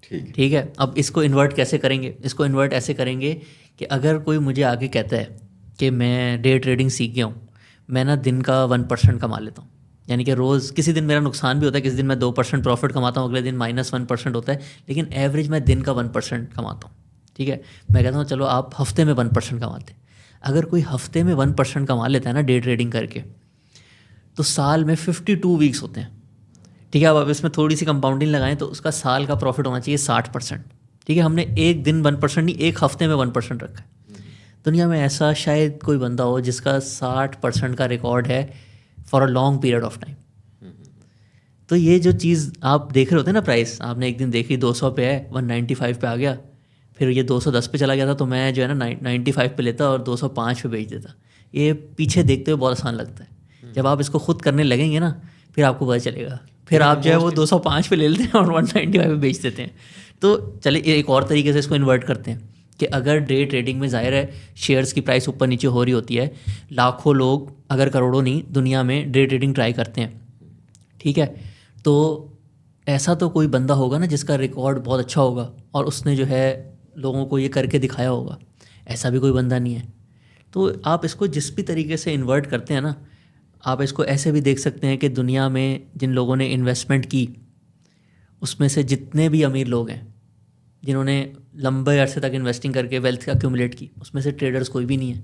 ठीक है। ठीक है, अब इसको इन्वर्ट कैसे करेंगे? इसको इन्वर्ट ऐसे करेंगे कि अगर कोई मुझे आके कहता है कि मैं डे ट्रेडिंग सीख गया हूँ, मैं ना दिन का 1% कमा लेता हूँ, यानी कि रोज़ किसी दिन मेरा नुकसान भी होता है, किसी दिन मैं 2% प्रॉफिट कमाता हूँ, अगले दिन -1% होता है, लेकिन एवरेज मैं दिन का 1% कमाता हूँ। ठीक है, मैं कहता हूँ चलो आप हफ्ते में 1% कमाते हैं। अगर कोई हफ्ते में 1% कमा लेता है ना डे ट्रेडिंग करके, तो साल में 52 वीक्स होते हैं। ठीक है, अब इसमें थोड़ी सी कंपाउंडिंग लगाएं तो उसका साल का प्रॉफिट होना चाहिए 60%। ठीक है, हमने एक दिन 1% नहीं, एक हफ्ते में 1% रखा है। दुनिया में ऐसा शायद कोई बंदा हो जिसका 60% का रिकॉर्ड है for a long period of time. तो ये जो चीज़ आप देख रहे होते हैं ना, प्राइस आपने एक दिन देखी 200 पे है, 195 पे आ गया, फिर ये 210 पे चला गया था, तो मैं जो है ना 95 पे लेता और 205 पे बेच देता। ये पीछे देखते हुए बहुत आसान लगता है, जब आप इसको खुद करने लगेंगे ना फिर आपको पता चलेगा, फिर आप जो है वो 205 पे ले लेते हैं और 195 पे बेच देते हैं। तो चलिए एक और तरीके से इसको इन्वर्ट करते हैं कि अगर डे ट्रेडिंग में ज़ाहिर है शेयर्स की प्राइस ऊपर नीचे हो रही होती है, लाखों लोग अगर करोड़ों नहीं दुनिया में डे ट्रेडिंग ट्राई करते हैं। ठीक है, तो ऐसा तो कोई बंदा होगा ना जिसका रिकॉर्ड बहुत अच्छा होगा और उसने जो है लोगों को ये करके दिखाया होगा, ऐसा भी कोई बंदा नहीं है। तो आप इसको जिस भी तरीके से इन्वर्ट करते हैं ना, आप इसको ऐसे भी देख सकते हैं कि दुनिया में जिन लोगों ने इन्वेस्टमेंट की उसमें से जितने भी अमीर लोग हैं जिन्होंने लंबे अरसे तक इन्वेस्टिंग करके वेल्थ अक्यूमुलेट की, उसमें से ट्रेडर्स कोई भी नहीं है।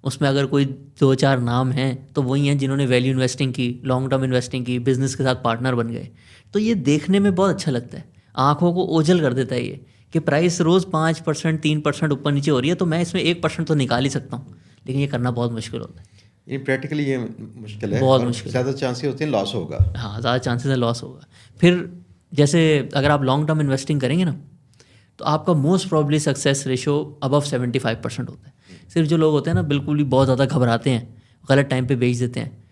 उसमें अगर कोई 2-4 नाम हैं तो वही हैं जिन्होंने वैल्यू इन्वेस्टिंग की, लॉन्ग टर्म इन्वेस्टिंग की, बिजनेस के साथ पार्टनर बन गए। तो ये देखने में बहुत अच्छा लगता है, आँखों को ओझल कर देता है ये कि प्राइस रोज़ 5% 3% ऊपर नीचे हो रही है, तो मैं इसमें 1% तो निकाल ही सकता हूँ, लेकिन ये करना बहुत मुश्किल होता है। ये प्रैक्टिकली ये मुश्किल है बहुत और मुश्किल है। ज़्यादा चांसेस होते हैं लॉस होगा। हाँ, ज़्यादा चांसेस है लॉस होगा। फिर जैसे अगर आप लॉन्ग टर्म इन्वेस्टिंग करेंगे ना तो आपका most probably success ratio above 75% होता है। सिर्फ जो लोग होते हैं ना बिल्कुल ही बहुत ज़्यादा घबराते हैं, गलत टाइम पे बेच देते हैं,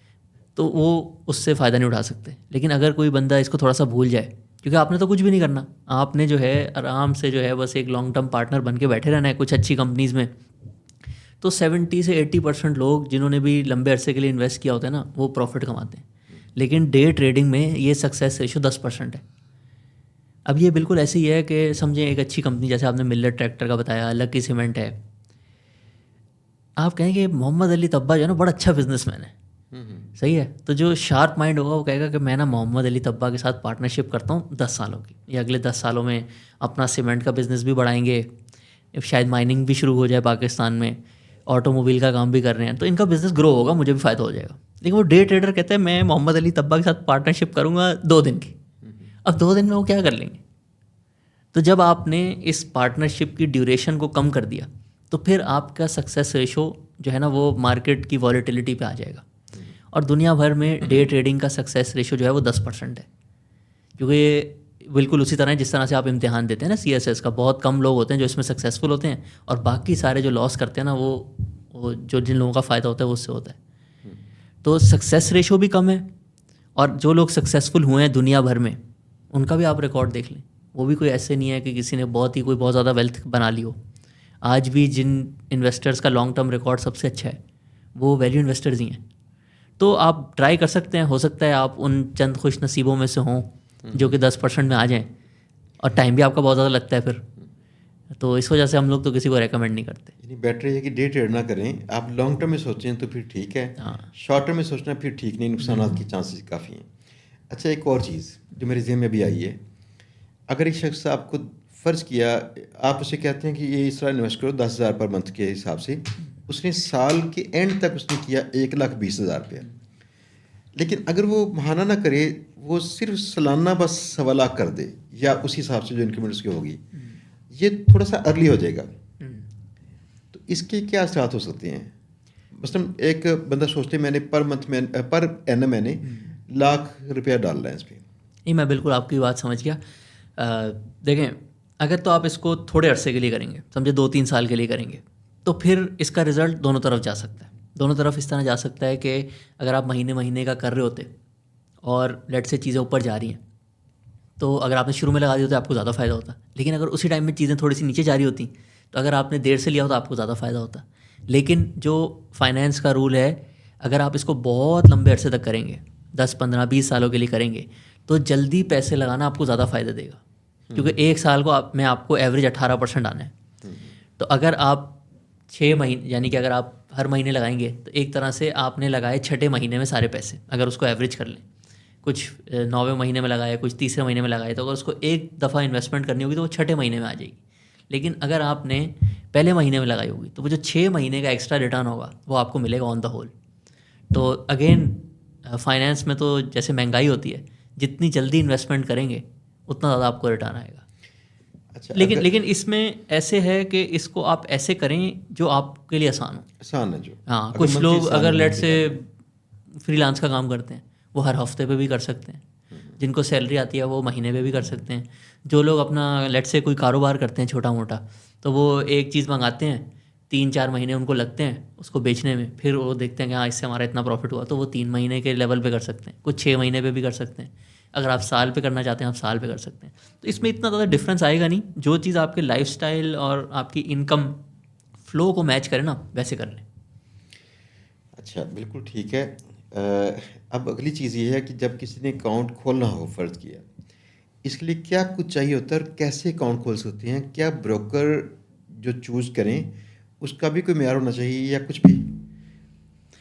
तो वो उससे फ़ायदा नहीं उठा सकते। लेकिन अगर कोई बंदा इसको थोड़ा सा भूल जाए, क्योंकि आपने तो कुछ भी नहीं करना, आपने जो है आराम से जो है बस एक लॉन्ग टर्म पार्टनर बन के बैठे रहना है कुछ अच्छी कंपनीज़ में, तो 70 से 80% लोग जिन्होंने भी लंबे अरसे के लिए इन्वेस्ट किया होता है ना वो प्रॉफिट कमाते हैं। लेकिन डे ट्रेडिंग में ये सक्सेस रेशो 10% है। अब ये बिल्कुल ऐसे ही है कि समझें एक अच्छी कंपनी, जैसे आपने मिलर ट्रैक्टर का बताया, लकी सीमेंट है, आप कहें कि मोहम्मद अली तब्बा जो है ना बड़ा अच्छा बिजनेसमैन है, सही है, तो जो शार्प माइंड होगा वो कहेगा कि मैं ना मोहम्मद अली तब्बा के साथ पार्टनरशिप करता हूँ 10 सालों की, या अगले 10 सालों में अपना सीमेंट का बिज़नेस भी बढ़ाएंगे, शायद माइनिंग भी शुरू हो जाए पाकिस्तान में, ऑटोमोबाइल का काम भी कर रहे हैं, तो इनका बिज़नेस ग्रो होगा, मुझे भी फ़ायदा हो जाएगा। लेकिन वो डे ट्रेडर कहते हैं मैं मोहम्मद अली तब्बा के साथ पार्टनरशिप करूँगा 2 दिन की। अब 2 दिन में वो क्या कर लेंगे? तो जब आपने इस पार्टनरशिप की ड्यूरेशन को कम कर दिया तो फिर आपका सक्सेस रेशो जो है ना वो मार्केट की वॉलेटिलिटी पे आ जाएगा। और दुनिया भर में डे ट्रेडिंग का सक्सेस रेशो जो है वो 10% है, क्योंकि ये बिल्कुल उसी तरह है जिस तरह से आप इम्तिहान देते हैं ना CSS का, बहुत कम लोग होते हैं जो इसमें सक्सेसफुल होते हैं और बाकी सारे जो लॉस करते हैं ना वो जो जिन लोगों का फ़ायदा होता है वो उससे होता है। तो सक्सेस रेशो भी कम है और जो लोग सक्सेसफुल हुए हैं दुनिया भर में उनका भी आप रिकॉर्ड देख लें, वो भी कोई ऐसे नहीं है कि किसी ने बहुत ज़्यादा वेल्थ बना ली हो। आज भी जिन इन्वेस्टर्स का लॉन्ग टर्म रिकॉर्ड सबसे अच्छा है वो वैल्यू इन्वेस्टर्स ही हैं। तो आप ट्राई कर सकते हैं, हो सकता है आप उन चंद खुश नसीबों में से हों जो कि 10% में आ जाएं, और टाइम भी आपका बहुत ज़्यादा लगता है फिर, तो इस वजह से हम लोग तो किसी को रेकमेंड नहीं करते। यानी बेटर है कि डे ट्रेड ना करें, आप लॉन्ग टर्म में सोचें तो फिर ठीक है, हाँ। शॉर्ट टर्म में सोचना फिर ठीक नहीं, नुकसान के चांसेस काफ़ी हैं। अच्छा, एक और चीज़ जो मेरे ज़हन में भी आई है, अगर एक शख्स आपको फ़र्ज़ किया आप उसे कहते हैं कि ये इस तरह इन्वेस्ट करो 10,000 पर मंथ के हिसाब से, उसने साल के एंड तक उसने किया 1,20,000 रुपया। लेकिन अगर वो माहाना ना करे, वो सिर्फ़ सालाना बस सवा लाख कर दे या उस हिसाब से जो इंक्रीमेंट उसकी होगी, ये थोड़ा-सा अर्ली हो जाएगा। तो इसके क्या असरात हो सकते हैं? मसलन एक बंदा सोचते है मैंने पर मंथ में पर एनम मैंने लाख रुपया डालना है इसमें। नहीं, मैं बिल्कुल आपकी बात समझ गया। देखें, अगर तो आप इसको थोड़े अरसे के लिए करेंगे, समझे 2-3 साल के लिए करेंगे, तो फिर इसका रिज़ल्ट दोनों तरफ जा सकता है। दोनों तरफ इस तरह जा सकता है कि अगर आप महीने महीने का कर रहे होते और लेट से चीज़ें ऊपर जा रही हैं, तो अगर आपने शुरू में लगा दिया तो आपको ज़्यादा फ़ायदा होता। लेकिन अगर उसी टाइम में चीज़ें थोड़ी सी नीचे जा रही होती, तो अगर आपने देर से लिया हो तो आपको ज़्यादा फ़ायदा होता। लेकिन जो फाइनेंस का रूल है, अगर आप इसको बहुत लंबे अरसे तक करेंगे, 10-15-20 सालों के लिए करेंगे, तो जल्दी पैसे लगाना आपको ज़्यादा फ़ायदा देगा, क्योंकि एक साल को में आपको एवरेज 18% आना है। तो अगर आप 6 महीने, यानी कि अगर आप हर महीने लगाएंगे, तो एक तरह से आपने लगाए छठे महीने में सारे पैसे, अगर उसको एवरेज कर लें। कुछ 9वें महीने में लगाए, कुछ तीसरे महीने में लगाए, तो अगर उसको एक दफ़ा इन्वेस्टमेंट करनी होगी तो वो छठे महीने में आ जाएगी। लेकिन अगर आपने पहले महीने में लगाई होगी, तो वो जो 6 महीने का एक्स्ट्रा रिटर्न होगा वो आपको मिलेगा ऑन द होल। तो अगेन, फाइनेंस में तो जैसे महंगाई होती है, जितनी जल्दी इन्वेस्टमेंट करेंगे उतना ज़्यादा आपको रिटर्न आएगा। अच्छा, लेकिन अगर लेकिन इसमें ऐसे है कि इसको आप ऐसे करें जो आपके लिए आसान हो। आसान है जो, हाँ, अगर कुछ मंथली लोग आसान अगर है लेट मंथली से करना। फ्रीलांस का काम करते हैं, वो हर हफ्ते पे भी कर सकते हैं। जिनको सैलरी आती है वो महीने पे भी कर सकते हैं। जो लोग अपना लेट से कोई कारोबार करते हैं छोटा मोटा, तो वो एक चीज़ मंगाते हैं, 3-4 महीने उनको लगते हैं उसको बेचने में, फिर वो देखते हैं कि हाँ इससे हमारा इतना प्रॉफिट हुआ, तो वो 3 महीने के लेवल पे कर सकते हैं, कुछ 6 महीने पे भी कर सकते हैं। अगर आप साल पे करना चाहते हैं, आप साल पे कर सकते हैं। तो इसमें इतना ज़्यादा डिफरेंस आएगा नहीं। जो चीज़ आपके लाइफस्टाइल और आपकी इनकम फ्लो को मैच करे ना, वैसे कर लें। अच्छा, बिल्कुल ठीक है। अब अगली चीज़ ये है कि जब किसी ने अकाउंट खोलना हो, फ़र्ज़ किया, इसके लिए क्या कुछ चाहिए होता है और कैसे अकाउंट खोल सकते हैं? क्या ब्रोकर जो चूज़ करें, उसका भी कोई मेयार होना चाहिए या कुछ भी?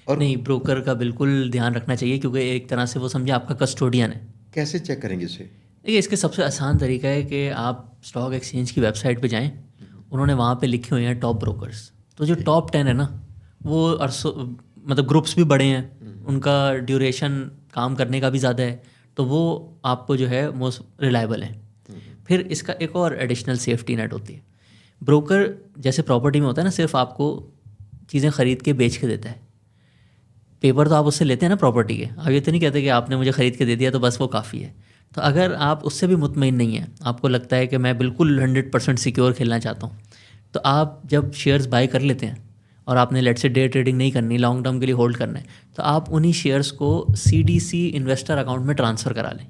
और नहीं, ब्रोकर का बिल्कुल ध्यान रखना चाहिए, क्योंकि एक तरह से वो समझे आपका कस्टोडियन है। कैसे चेक करेंगे इसे? देखिए, इसके सबसे आसान तरीका है कि आप स्टॉक एक्सचेंज की वेबसाइट पे जाएं, उन्होंने वहाँ पे लिखे हुए हैं टॉप ब्रोकर्स। तो जो ठीक। टॉप 10 है ना, वो अरसों, मतलब ग्रुप्स भी बड़े हैं, उनका ड्यूरेशन काम करने का भी ज़्यादा है, तो वो आपको जो है मोस्ट रिलायबल है। फिर इसका एक और एडिशनल सेफ्टी नेट होती है। ब्रोकर जैसे प्रॉपर्टी में होता है ना, सिर्फ आपको चीज़ें ख़रीद के बेच के देता है। पेपर तो आप उससे लेते हैं ना प्रॉपर्टी के, आप ये तो नहीं कहते कि आपने मुझे ख़रीद के दे दिया तो बस वो काफ़ी है। तो अगर आप उससे भी मुतमईन नहीं हैं, आपको लगता है कि मैं बिल्कुल 100% सिक्योर खेलना चाहता हूँ, तो आप जब शेयर्स बाय कर लेते हैं और आपने लेट से डे ट्रेडिंग नहीं करनी, लॉन्ग टर्म के लिए होल्ड करना है, तो आप उन्हीं शेयर्स को CDC इन्वेस्टर अकाउंट में ट्रांसफ़र करा लें।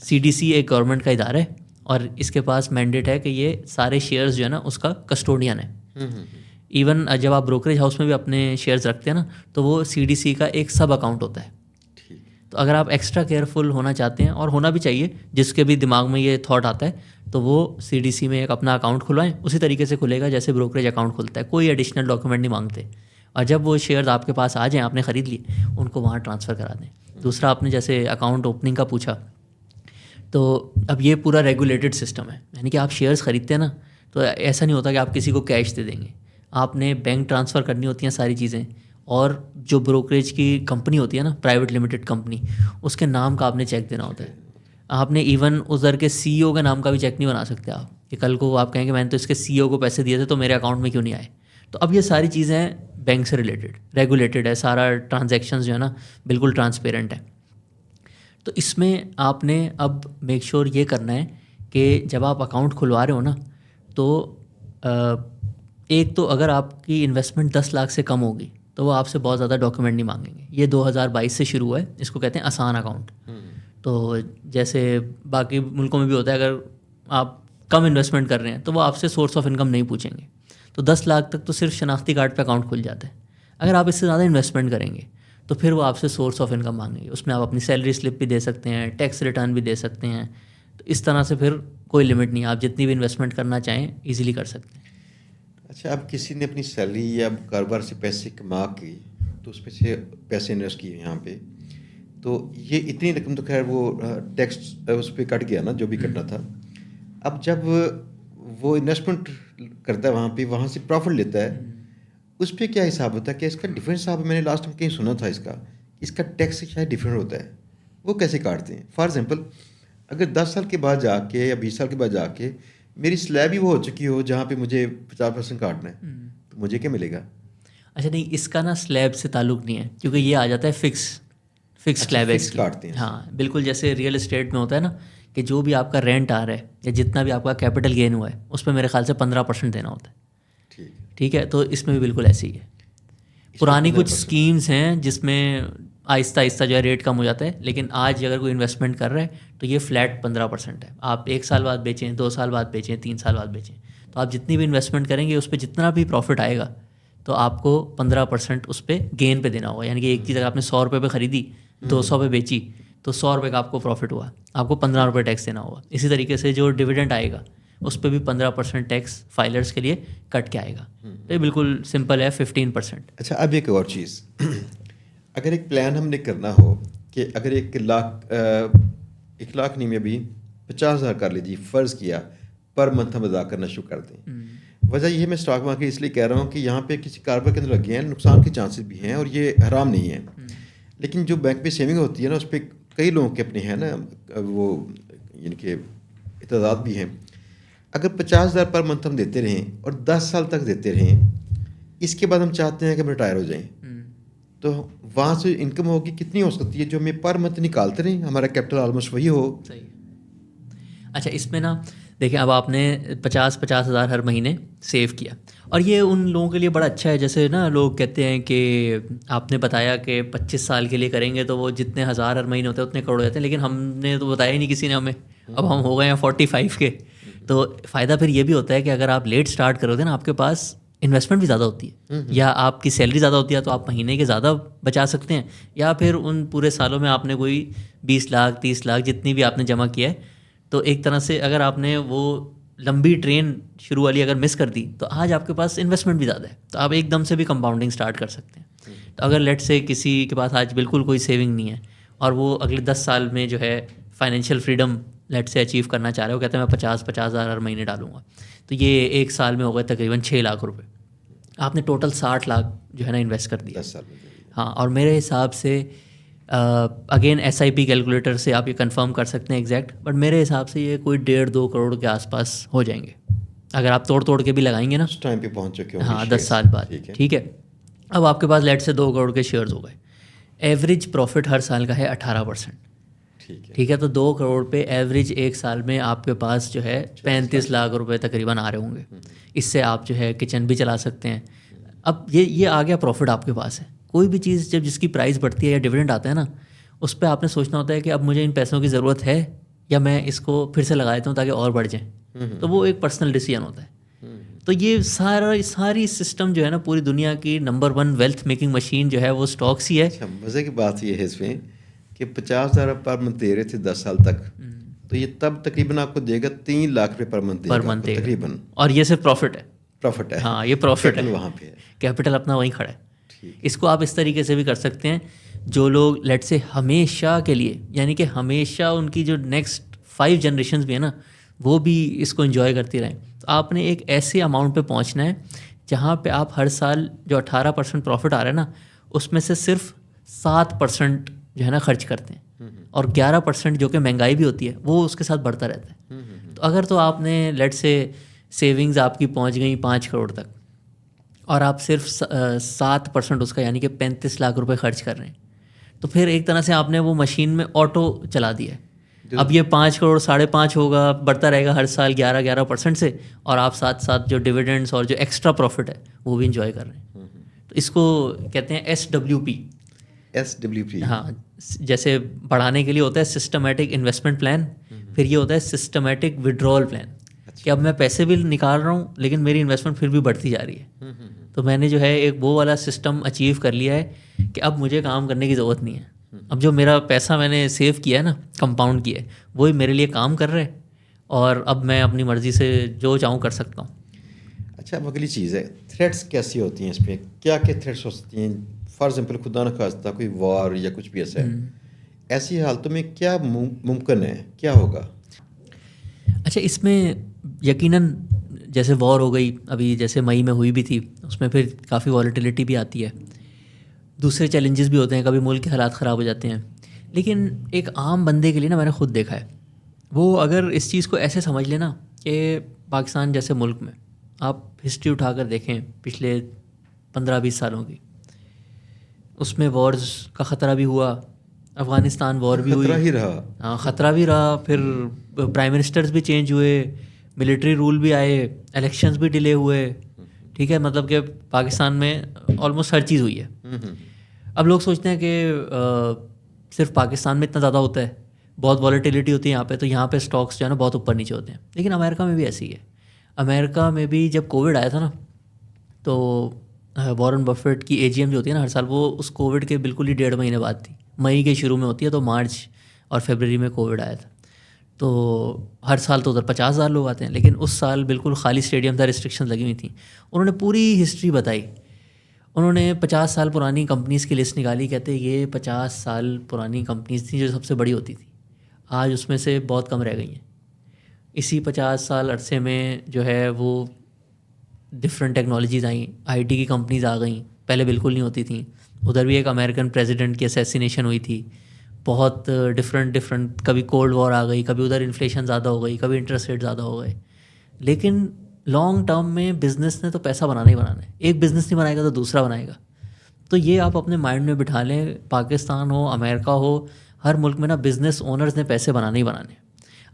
CDC एक गवर्नमेंट का इदारा है और इसके पास मैंडेट है कि ये सारे शेयर्स जो है ना उसका कस्टोडियन है। इवन जब आप ब्रोकरेज हाउस में भी अपने शेयर्स रखते हैं ना, तो वो CDC का एक सब अकाउंट होता है। ठीक। तो अगर आप एक्स्ट्रा केयरफुल होना चाहते हैं, और होना भी चाहिए, जिसके भी दिमाग में ये थॉट आता है, तो वो CDC में एक अपना अकाउंट खुलवाएं। उसी तरीके से खुलेगा जैसे ब्रोकरेज अकाउंट खुलता है, कोई एडिशनल डॉक्यूमेंट नहीं मांगते। और जब वो शेयर्स आपके पास आ जाएँ, आपने ख़रीद लिए, उनको वहाँ ट्रांसफ़र करा दें। दूसरा, आपने जैसे अकाउंट ओपनिंग का पूछा, तो अब ये पूरा रेगुलेटेड सिस्टम है, यानी कि आप शेयर्स ख़रीदते हैं ना, तो ऐसा नहीं होता कि आप किसी को कैश दे देंगे। आपने बैंक ट्रांसफ़र करनी होती हैं सारी चीज़ें, और जो ब्रोकरेज की कंपनी होती है ना, प्राइवेट लिमिटेड कंपनी, उसके नाम का आपने चेक देना होता है। आपने इवन उधर के CEO के नाम का भी चेक नहीं बना सकते आप, कि कल को आप कहेंगे मैंने तो इसके CEO को पैसे दिए थे तो मेरे अकाउंट में क्यों नहीं आए। तो अब ये सारी चीज़ें बैंक से रिलेटेड रेगुलेटेड है, सारा ट्रांजैक्शंस जो है ना बिल्कुल ट्रांसपेरेंट है। तो इसमें आपने अब मेक श्योर ये करना है कि जब आप अकाउंट खुलवा रहे हो ना, तो एक तो अगर आपकी इन्वेस्टमेंट 10 लाख से कम होगी तो वो आपसे बहुत ज़्यादा डॉक्यूमेंट नहीं मांगेंगे। ये 2022 से शुरू हुआ है, इसको कहते हैं आसान अकाउंट। तो जैसे बाकी मुल्कों में भी होता है, अगर आप कम इन्वेस्टमेंट कर रहे हैं तो वो आपसे सोर्स ऑफ इनकम नहीं पूछेंगे। तो 10 लाख तक तो सिर्फ शनाख्ती कार्ड पे अकाउंट खुल जाता है। अगर आप इससे ज़्यादा इन्वेस्टमेंट करेंगे तो फिर वो आपसे सोर्स ऑफ इनकम मांगेंगे, उसमें आप अपनी सैलरी स्लिप भी दे सकते हैं, टैक्स रिटर्न भी दे सकते हैं। तो इस तरह से फिर कोई लिमिट नहीं है, आप जितनी भी इन्वेस्टमेंट करना चाहें ईजिली कर सकते हैं। अच्छा, अब किसी ने अपनी सैलरी या कारोबार से पैसे कमा के, तो उसमें से पैसे इन्वेस्ट किए यहाँ पे, तो ये इतनी रकम तो खैर वो टैक्स उस पर कट गया ना, जो भी कटना था। अब जब वो इन्वेस्टमेंट करता है वहाँ से प्रॉफिट लेता है, उस पे क्या हिसाब होता है? क्या इसका डिफरेंट हिसाब मैंने लास्ट टाइम कहीं सुना था इसका टैक्स शायद डिफरेंट होता है, वो कैसे काटते हैं? फॉर एग्जांपल अगर 10 साल के बाद जाके या 20 साल के बाद जाके मेरी स्लैब ही वो हो चुकी हो जहाँ पे मुझे 50% काटना है, तो मुझे क्या मिलेगा? अच्छा नहीं, इसका ना स्लैब से ताल्लुक नहीं है, क्योंकि ये आ जाता है फिक्स अच्छा, स्लैब है फिक्स इसकी। काटते हैं। हाँ बिल्कुल, जैसे रियल एस्टेट में होता है ना कि जो भी आपका रेंट आ रहा है या जितना भी आपका कैपिटल गेन हुआ है उस पर मेरे ख्याल से 15% देना होता है। ठीक है, ठीक है, तो इसमें भी बिल्कुल ऐसे ही है। इस पे पुरानी कुछ 15%। स्कीम्स हैं जिसमें आहिस्ता आहिस्ता जो है रेट कम हो जाता है, लेकिन आज अगर कोई इन्वेस्टमेंट कर रहा है तो ये फ्लैट 15% है। आप 1 साल बाद बेचें, 2 साल बाद बेचें, 3 साल बाद बेचें, तो आप जितनी भी इन्वेस्टमेंट करेंगे उस पर जितना भी प्रॉफिट आएगा तो आपको 15% उस पर गेन पे देना होगा। यानी कि एक चीज़ अगर आपने 100 रुपये पे ख़रीदी, 200 पे बेची, तो 100 रुपये का आपको प्रॉफिट हुआ, आपको 15 रुपये टैक्स देना होगा। इसी तरीके से जो डिविडेंड आएगा उस पर भी 15% टैक्स फाइलर्स के लिए कट के आएगा। तो ये बिल्कुल सिंपल है, 15%। अच्छा, अब एक और चीज़ अगर एक प्लान हमने करना हो कि अगर 1 लाख नहीं, में अभी 50,000 कर लीजिए, फ़र्ज़ किया पर मंथ हम अदा करना शुरू कर दें। वजह यह है, मैं स्टॉक मार्केट इसलिए कह रहा हूँ कि यहाँ पे किसी कारोबार के अंदर लगे हैं, नुकसान के चांसेस भी हैं और ये हराम नहीं है। लेकिन जो बैंक में सेविंग होती है ना, उस पर कई लोगों के अपने हैं ना, वो यानी कि इतदाद भी हैं। अगर 50,000 पर मंथ हम देते रहें और 10 साल तक देते रहें, इसके बाद हम चाहते हैं कि हम रिटायर हो जाएं, तो वहाँ से इनकम होगी कितनी हो सकती है जो हमें पर मंथ निकालते रहें, हमारा कैपिटल ऑलमोस्ट वही हो। सही। अच्छा, इसमें ना देखिए, अब आपने 50-50 हज़ार हर महीने सेव किया, और ये उन लोगों के लिए बड़ा अच्छा है। जैसे ना लोग कहते हैं कि आपने बताया कि 25 साल के लिए करेंगे तो वो जितने हज़ार हर महीने होते हैं उतने करोड़ हो जाते हैं, लेकिन हमने तो बताया ही नहीं किसी ने हमें। अब हम हो गए हैं 45 के। तो फ़ायदा फिर ये भी होता है कि अगर आप लेट स्टार्ट करोगे ना, आपके पास इन्वेस्टमेंट भी ज़्यादा होती है, या आपकी सैलरी ज़्यादा होती है तो आप महीने के ज़्यादा बचा सकते हैं, या फिर उन पूरे सालों में आपने कोई 20 लाख 30 लाख जितनी भी आपने जमा किया है, तो एक तरह से अगर आपने वो लंबी ट्रेन शुरू वाली अगर मिस कर दी तो आज आपके पास इन्वेस्टमेंट भी ज़्यादा है, तो आप एकदम से भी कंपाउंडिंग स्टार्ट कर सकते हैं। तो अगर लेट से किसी के पास आज बिल्कुल कोई सेविंग नहीं है और वो अगले 10 साल में जो है फाइनेंशियल फ्रीडम लेट से अचीव करना चाह रहे हो, कहते हैं मैं 50-50 हज़ार हर महीने डालूंगा, तो ये 1 साल में हो गए तकरीबन 6 लाख रुपए। आपने टोटल 60 लाख जो है ना इन्वेस्ट कर दिया। 10 साल में। हाँ, और मेरे हिसाब से अगेन SIP कैलकुलेटर से आप ये कंफर्म कर सकते हैं एग्जैक्ट, बट मेरे हिसाब से ये कोई 1.5-2 करोड़ के आसपास हो जाएंगे अगर आप तोड़ तोड़ के भी लगाएंगे ना। उस टाइम पे पहुंच चुके होंगे हाँ, 10 शेयर्स। साल बाद। ठीक है। ठीक है, अब आपके पास लेट से 2 करोड़ के शेयर्स हो गए। एवरेज प्रॉफिट हर साल का है 18%। ठीक है। ठीक है, तो 2 करोड़ पे एवरेज एक साल में आपके पास जो है 35 लाख रुपए तकरीबन आ रहे होंगे। इससे आप जो है किचन भी चला सकते हैं। अब ये आ गया प्रॉफिट आपके पास है। कोई भी चीज़ जब जिसकी प्राइस बढ़ती है या डिविडेंड आता है ना, उस पर आपने सोचना होता है कि अब मुझे इन पैसों की ज़रूरत है या मैं इसको फिर से लगा देता हूँ ताकि और बढ़ जाए। तो वो एक पर्सनल डिसीजन होता है। तो ये सारी सिस्टम जो है ना, पूरी दुनिया की नंबर 1 वेल्थ मेकिंग मशीन जो है वो स्टॉक्स ही है। अच्छा, मज़े की बात ये है इसमें कि 50,000 पर मंथ दे रहे थे 10 साल तक, तो ये तब तकरीबन आपको देगा 3 लाख रुपये पर मंथ पर देगा मंथ आपको तकरीबन। और ये सिर्फ प्रॉफिट है। प्रॉफिट है। हाँ, ये प्रॉफिट है, कैपिटल वहाँ पे है। कैपिटल अपना वहीं खड़ा है। ठीक। इसको आप इस तरीके से भी कर सकते हैं, जो लोग लेट से हमेशा के लिए, यानी कि हमेशा उनकी जो नेक्स्ट 5 जनरेशन्स भी है ना, वो भी इसको एंजॉय करती रहें। तो आपने एक ऐसे अमाउंट पे पहुंचना है जहाँ पे आप हर साल जो 18% प्रॉफिट आ रहा है ना, उसमें से सिर्फ 7% जो है ना खर्च करते हैं, और 11% जो कि महंगाई भी होती है वो उसके साथ बढ़ता रहता है। तो अगर तो आपने लेट से सेविंग्स आपकी पहुंच गई 5 करोड़ तक और आप सिर्फ 7% उसका यानी कि 35 लाख रुपए खर्च कर रहे हैं, तो फिर एक तरह से आपने वो मशीन में ऑटो चला दिया है। अब ये 5 करोड़ 5.5 होगा, बढ़ता रहेगा हर साल 11% से, और आप साथ साथ जो डिविडेंड्स और जो एक्स्ट्रा प्रॉफिट है वो भी इंजॉय कर रहे हैं। तो इसको कहते हैं SWP। हाँ, जैसे बढ़ाने के लिए होता है सिस्टमेटिक इन्वेस्टमेंट प्लान, फिर ये होता है सिस्टमेटिक विड्रॉल प्लान, कि अब मैं पैसे भी निकाल रहा हूँ लेकिन मेरी इन्वेस्टमेंट फिर भी बढ़ती जा रही है। तो मैंने जो है एक वो वाला सिस्टम अचीव कर लिया है कि अब मुझे काम करने की ज़रूरत नहीं है। अब जो मेरा पैसा मैंने सेव किया है ना, कंपाउंड किया है, वही मेरे लिए काम कर रहा है, और अब मैं अपनी मर्ज़ी से जो चाहूँ कर सकता हूँ। अच्छा, अब अगली चीज़ है, थ्रेट्स कैसी होती हैं इस पर? क्या क्या थ्रेट्स हो सकती हैं? फॉर एग्जाम्पल खुदा न खास्ता कोई वॉर या कुछ भी ऐसा है, ऐसी हालतों में क्या मुमकिन है, क्या होगा? अच्छा, इसमें यकीनन जैसे वॉर हो गई अभी, जैसे मई में हुई भी थी, उसमें फिर काफ़ी वॉलेटिलिटी भी आती है, दूसरे चैलेंजेस भी होते हैं, कभी मुल्क के हालात ख़राब हो जाते हैं। लेकिन एक आम बंदे के लिए ना, मैंने खुद देखा है, वो अगर इस चीज़ को ऐसे समझ लेना कि पाकिस्तान जैसे मुल्क में आप हिस्ट्री उठाकर देखें पिछले 15-20 सालों की, उसमें वॉर्स का ख़तरा भी हुआ, अफ़गानिस्तान वॉर भी हुई, खतरा ही रहा। हाँ ख़तरा भी रहा, फिर प्राइम मिनिस्टर्स भी चेंज हुए, मिलिट्री रूल भी आए, इलेक्शंस भी डिले हुए, ठीक है, मतलब कि पाकिस्तान में ऑलमोस्ट हर चीज़ हुई है। अब लोग सोचते हैं कि सिर्फ पाकिस्तान में इतना ज़्यादा होता है, बहुत वॉलेटिलिटी होती है यहाँ पे, तो यहाँ पे स्टॉक्स जो है ना बहुत ऊपर नीचे होते हैं। लेकिन अमेरिका में भी ऐसी ही है। अमेरिका में भी जब कोविड आया था ना, तो वॉरेन बफेट की एजीएम जो होती है ना हर साल, वो उस कोविड के बिल्कुल ही 1.5 महीने बाद थी, मई के शुरू में होती है, तो मार्च और फरवरी में कोविड आया था। तो हर साल तो उधर 50,000 लोग आते हैं, लेकिन उस साल बिल्कुल खाली स्टेडियम था, रिस्ट्रिक्शन लगी हुई थी। उन्होंने पूरी हिस्ट्री बताई, उन्होंने 50 साल पुरानी कंपनीज़ की लिस्ट निकाली, कहते ये 50 साल पुरानी कंपनीज़ थी जो सबसे बड़ी होती थी, आज उसमें से बहुत कम रह गई हैं। इसी 50 साल अरसे में जो है वो डिफरेंट टेक्नोलॉजीज़ आई, आईटी की कंपनीज़ आ गई, पहले बिल्कुल नहीं होती थी। उधर भी एक अमेरिकन प्रेसिडेंट की असैसिनेशन हुई थी, बहुत डिफरेंट, कभी कोल्ड वॉर आ गई, कभी उधर इन्फ्लेशन ज़्यादा हो गई, कभी इंटरेस्ट रेट ज़्यादा हो गए। लेकिन लॉन्ग टर्म में बिज़नेस ने तो पैसा बनाना ही बनाना है, एक बिज़नेस नहीं बनाएगा तो दूसरा बनाएगा। तो ये आप अपने माइंड में बिठा लें, पाकिस्तान हो, अमेरिका हो, हर मुल्क में ना बिज़नेस ओनर्स ने पैसे बनाने ही बनाने हैं।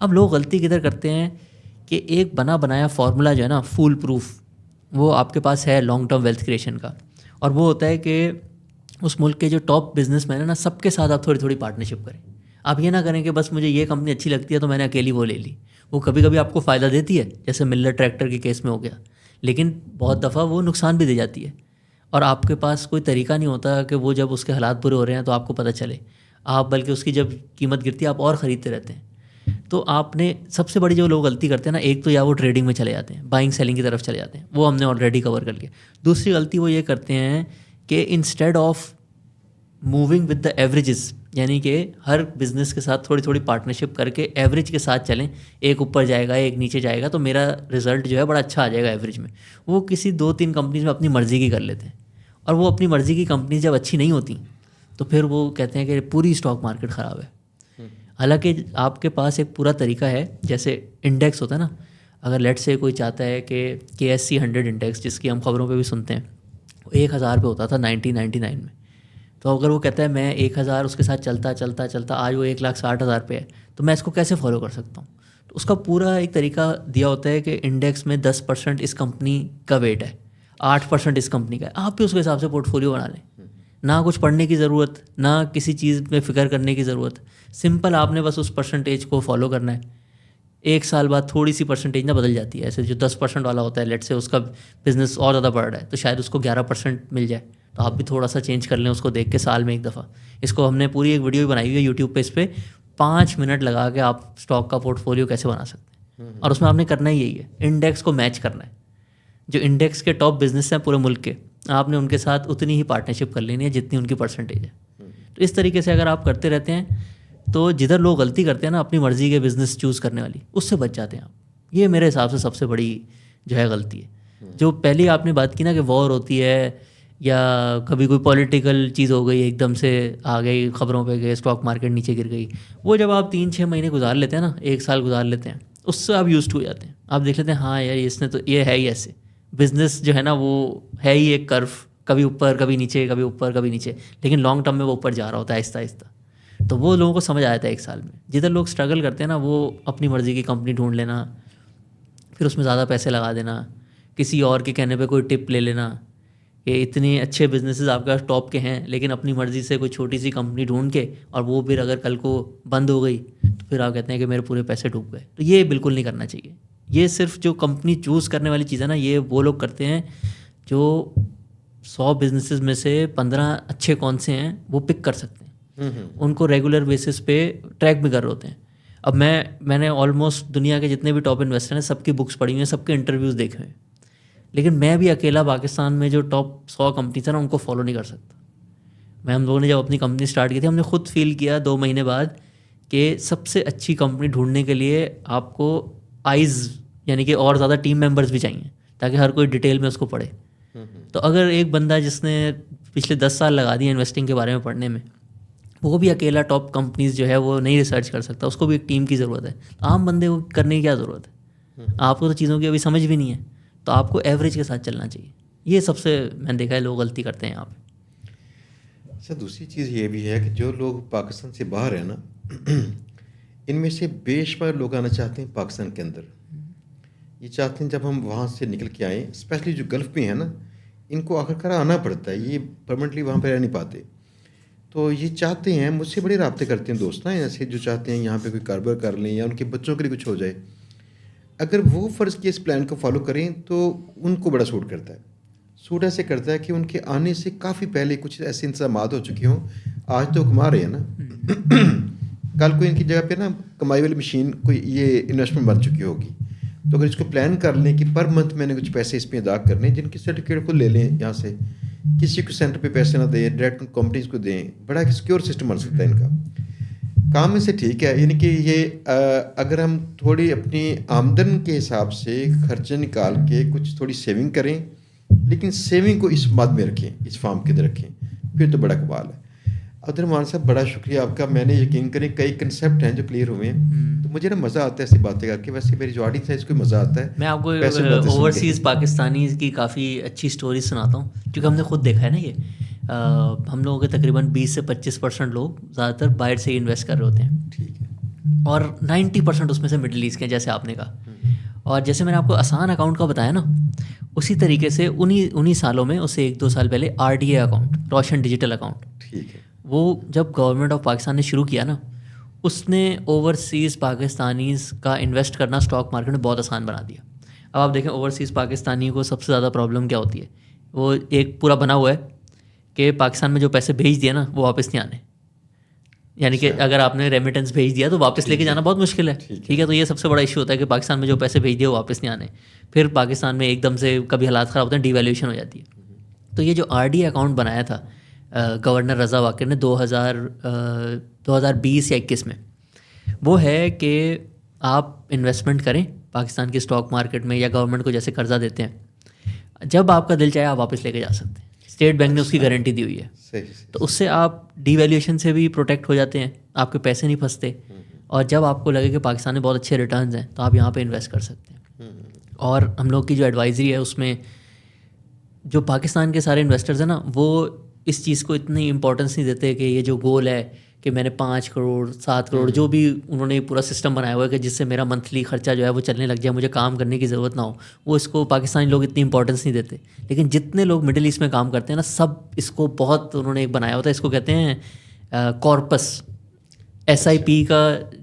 अब लोग गलती किधर करते हैं कि एक बना बनाया फार्मूला जो है ना फूल प्रूफ, वो आपके पास है लॉन्ग टर्म वेल्थ क्रिएशन का, और वो होता है कि उस मुल्क के जो टॉप बिजनेसमैन है ना, सबके साथ आप थोड़ी थोड़ी पार्टनरशिप करें। आप ये ना करें कि बस मुझे ये कंपनी अच्छी लगती है तो मैंने अकेली वो ले ली। वो कभी कभी आपको फ़ायदा देती है, जैसे मिल्लर ट्रैक्टर के केस में हो गया, लेकिन बहुत दफ़ा वो नुकसान भी दे जाती है, और आपके पास कोई तरीका नहीं होता कि वो जब उसके हालात बुरे हो रहे हैं तो आपको पता चले। आप बल्कि उसकी जब कीमत गिरती है आप और ख़रीदते रहते हैं। तो आपने सबसे बड़ी जो लोग गलती करते हैं ना, एक तो या वो ट्रेडिंग में चले जाते हैं, बाइंग सेलिंग की तरफ चले जाते हैं, वो हमने ऑलरेडी कवर कर लिया। दूसरी गलती वो ये करते हैं कि instead of moving with the averages, यानी कि हर बिजनेस के साथ थोड़ी थोड़ी पार्टनरशिप करके एवरेज के साथ चलें, एक ऊपर जाएगा एक नीचे जाएगा तो मेरा रिजल्ट जो है बड़ा अच्छा आ जाएगा एवरेज में। वो किसी 2-3 कंपनीज में अपनी मर्ज़ी की कर लेते हैं, और वो अपनी मर्ज़ी की कंपनीज जब अच्छी नहीं होती तो फिर वो कहते हैं कि पूरी स्टॉक मार्केट ख़राब है। हालांकि आपके पास एक पूरा तरीका है, जैसे इंडेक्स होता है ना, अगर लेट से कोई चाहता है कि KSC 100 इंडेक्स, जिसकी हम खबरों पे भी सुनते हैं, वो 1,000 पे होता था 1999 में, तो अगर वो कहता है मैं 1,000 उसके साथ चलता चलता चलता आज वो 1,60,000 पे है, तो मैं इसको कैसे फॉलो कर सकता हूँ? तो उसका पूरा एक तरीका दिया होता है कि इंडेक्स में 10% इस कंपनी का वेट है, 8% इस कंपनी का है, आप भी उसके हिसाब से पोर्टफोलियो बना लें। ना कुछ पढ़ने की ज़रूरत, ना किसी चीज़ में फ़िक्र करने की ज़रूरत, सिंपल आपने बस उस परसेंटेज को फॉलो करना है। एक साल बाद थोड़ी सी परसेंटेज ना बदल जाती है, ऐसे जो 10% वाला होता है, लेट से उसका बिज़नेस और ज़्यादा बढ़ रहा है तो शायद उसको 11% मिल जाए, तो आप भी थोड़ा सा चेंज कर लें उसको देख के साल में एक दफ़ा। इसको हमने पूरी एक वीडियो भी बनाई हुई है यूट्यूब पे, इस पर 5 मिनट लगा के आप स्टॉक का पोर्टफोलियो कैसे बना सकते हैं, और उसमें आपने करना ही यही है, इंडेक्स को मैच करना है। जो इंडेक्स के टॉप बिजनेस हैं पूरे मुल्क के, आपने उनके साथ उतनी ही पार्टनरशिप कर लेनी है जितनी उनकी परसेंटेज है। तो इस तरीके से अगर आप करते रहते हैं तो जिधर लोग गलती करते हैं ना अपनी मर्ज़ी के बिज़नेस चूज़ करने वाली, उससे बच जाते हैं आप। ये मेरे हिसाब से सबसे बड़ी जो है गलती है। जो पहली आपने बात की ना कि वॉर होती है या कभी कोई पॉलिटिकल चीज़ हो गई, एकदम से आ गई खबरों पे गए, स्टॉक मार्केट नीचे गिर गई, वो जब आप 3-6 महीने गुजार लेते हैं ना, 1 साल गुजार लेते हैं, उससे आप यूज्ड हो जाते हैं। आप देख लेते हैं हाँ यार इसने तो ये है ही ऐसे, बिज़नेस जो है ना वो है ही एक कर्व, कभी ऊपर कभी नीचे, कभी ऊपर कभी नीचे, लेकिन लॉन्ग टर्म में वो ऊपर जा रहा होता है आहिस्ता आहिस्ता। तो वो लोगों को समझ आया था 1 साल में। जिधर लोग स्ट्रगल करते हैं ना, वो अपनी मर्ज़ी की कंपनी ढूंढ लेना, फिर उसमें ज़्यादा पैसे लगा देना, किसी और के कहने पे कोई टिप ले लेना कि इतने अच्छे बिजनेसेस आपके पास टॉप के हैं, लेकिन अपनी मर्ज़ी से कोई छोटी सी कंपनी ढूंढ के, और वो फिर अगर कल को बंद हो गई तो फिर आप कहते हैं कि मेरे पूरे पैसे डूब गए। तो ये बिल्कुल नहीं करना चाहिए। ये सिर्फ जो कंपनी चूज़ करने वाली चीज़ है ना, ये वो लोग करते हैं जो 100 बिजनेसेस में से 15 अच्छे कौन से हैं वो पिक कर सकते हैं, उनको रेगुलर बेसिस पे ट्रैक भी कर रहे होते हैं। अब मैंने ऑलमोस्ट दुनिया के जितने भी टॉप इन्वेस्टर हैं सबकी बुक्स पढ़ी हुई हैं, सबके इंटरव्यूज़ देखे हुए हैं, लेकिन मैं भी अकेला पाकिस्तान में जो टॉप 100 कंपनीज हैं ना उनको फॉलो नहीं कर सकता। हम लोगों ने जब अपनी कंपनी स्टार्ट की थी, हमने खुद फील किया 2 महीने बाद कि सबसे अच्छी कंपनी ढूंढने के लिए आपको आइज़ यानी कि और ज़्यादा टीम मेंबर्स भी चाहिए ताकि हर कोई डिटेल में उसको पढ़े। तो अगर एक बंदा जिसने पिछले 10 साल लगा दिए इन्वेस्टिंग के बारे में पढ़ने में, वो भी अकेला टॉप कंपनीज जो है वो नहीं रिसर्च कर सकता, उसको भी एक टीम की ज़रूरत है। तो आम बंदे को करने की क्या ज़रूरत है? आपको तो चीज़ों की अभी समझ भी नहीं है, तो आपको एवरेज के साथ चलना चाहिए। ये सबसे मैंने देखा है लोग गलती करते हैं यहाँ पे। अच्छा, दूसरी चीज़ ये भी है कि जो लोग पाकिस्तान से बाहर हैं ना, इनमें से बेशुमार लोग आना चाहते हैं पाकिस्तान के अंदर। ये चाहते हैं जब हम वहाँ से निकल के आएँ, स्पेशली जो गल्फ़ में है ना, इनको आखिरकार आना पड़ता है, ये परमानेंटली वहाँ पर रह नहीं पाते। तो ये चाहते हैं, मुझसे बड़े राब्ते करते हैं दोस्त ना ऐसे, जो चाहते हैं यहाँ पे कोई कारोबार कर लें या उनके बच्चों के लिए कुछ हो जाए। अगर वो फ़र्ज़ के इस प्लान को फॉलो करें तो उनको बड़ा सूट करता है। सूट ऐसे करता है कि उनके आने से काफ़ी पहले कुछ ऐसे इंतज़ामात हो चुके हों। आज तो कमा रहे हैं ना, कल को इनकी जगह पे ना कमाई वाली मशीन कोई ये इन्वेस्टमेंट बन चुकी होगी। तो अगर इसको प्लान कर लें कि पर मंथ मैंने कुछ पैसे इसमें अदा करने, जिनके सर्टिफिकेट को ले लें यहाँ से, किसी को सेंटर पे पैसे ना दें, डायरेक्ट कंपनीज को दें, बड़ा एक सिक्योर सिस्टम बन सकता है इनका। काम में से ठीक है, यानी कि ये अगर हम थोड़ी अपनी आमदन के हिसाब से खर्चे निकाल के कुछ थोड़ी सेविंग करें, लेकिन सेविंग को इस बाद में रखें, इस फार्म के अंदर रखें, फिर तो बड़ा कमाल है। अब्दुर्रहमान साहब, बड़ा शुक्रिया आपका। मैंने यकीन करें कई कंसेप्ट हैं जो क्लियर हुए हैं, तो मुझे ना मज़ा आता है ऐसी बातें करके। वैसे मेरी जो ऑडियंस है इसको मज़ा आता है। मैं आपको पैसे बातें सुन के। ओवरसीज़ पाकिस्तानी की काफ़ी अच्छी स्टोरी सुनाता हूँ, क्योंकि हमने खुद देखा है ना ये। हम लोगों के तकरीबन 20 से 25% लोग ज़्यादातर बाहर से ही इन्वेस्ट कर रहे होते हैं, ठीक है। और 90% उसमें से मिडिल ईस्ट के हैं, जैसे आपने कहा। और जैसे मैंने आपको आसान अकाउंट का बताया ना, उसी तरीके से उन्हीं सालों में, उससे 1-2 साल पहले RDA अकाउंट, रोशन डिजिटल अकाउंट, ठीक है। वो जब गवर्नमेंट ऑफ पाकिस्तान ने शुरू किया ना, उसने ओवरसीज़ पाकिस्तानीज़ का इन्वेस्ट करना स्टॉक मार्केट में बहुत आसान बना दिया। अब आप देखें ओवरसीज़ पाकिस्तानी को सबसे ज़्यादा प्रॉब्लम क्या होती है, वो एक पूरा बना हुआ है कि पाकिस्तान में जो पैसे भेज दिए ना वो वापस नहीं आने। यानी कि अगर आपने रेमिटेंस भेज दिया तो वापस लेके जाना बहुत मुश्किल है, ठीक है। तो ये सबसे बड़ा इशू होता है कि पाकिस्तान में जो पैसे भेज दिए वो वापस नहीं आने। फिर पाकिस्तान में एकदम से कभी हालात ख़राब होते हैं, डिवैल्यूएशन हो जाती है। तो ये जो RDA अकाउंट बनाया था गवर्नर रज़ा वाक़िर ने 2020 या 21 में, वो है कि आप इन्वेस्टमेंट करें पाकिस्तान की स्टॉक मार्केट में, या गवर्नमेंट को जैसे कर्जा देते हैं, जब आपका दिल चाहे आप वापस लेके जा सकते हैं। स्टेट बैंक ने उसकी गारंटी दी हुई है। सही। तो उससे आप डिवैल्यूएशन से भी प्रोटेक्ट हो जाते हैं, आपके पैसे नहीं फंसते, और जब आपको लगे कि पाकिस्तान में बहुत अच्छे रिटर्न्स हैं तो आप यहाँ पे इन्वेस्ट कर सकते हैं। और हम लोग की जो एडवाइजरी है उसमें जो पाकिस्तान के सारे इन्वेस्टर्स हैं ना, वो इस चीज़ को इतनी इंपॉर्टेंस नहीं देते कि ये जो गोल है कि मैंने 5 करोड़ 7 करोड़, जो भी उन्होंने पूरा सिस्टम बनाया हुआ है कि जिससे मेरा मंथली खर्चा जो है वो चलने लग जाए, मुझे काम करने की ज़रूरत ना हो, वो इसको पाकिस्तानी लोग इतनी इंपॉर्टेंस नहीं देते। लेकिन जितने लोग मिडिल ईस्ट में काम करते हैं ना, सब इसको बहुत उन्होंने एक बनाया होता है, इसको कहते हैं कॉर्पस। SIP का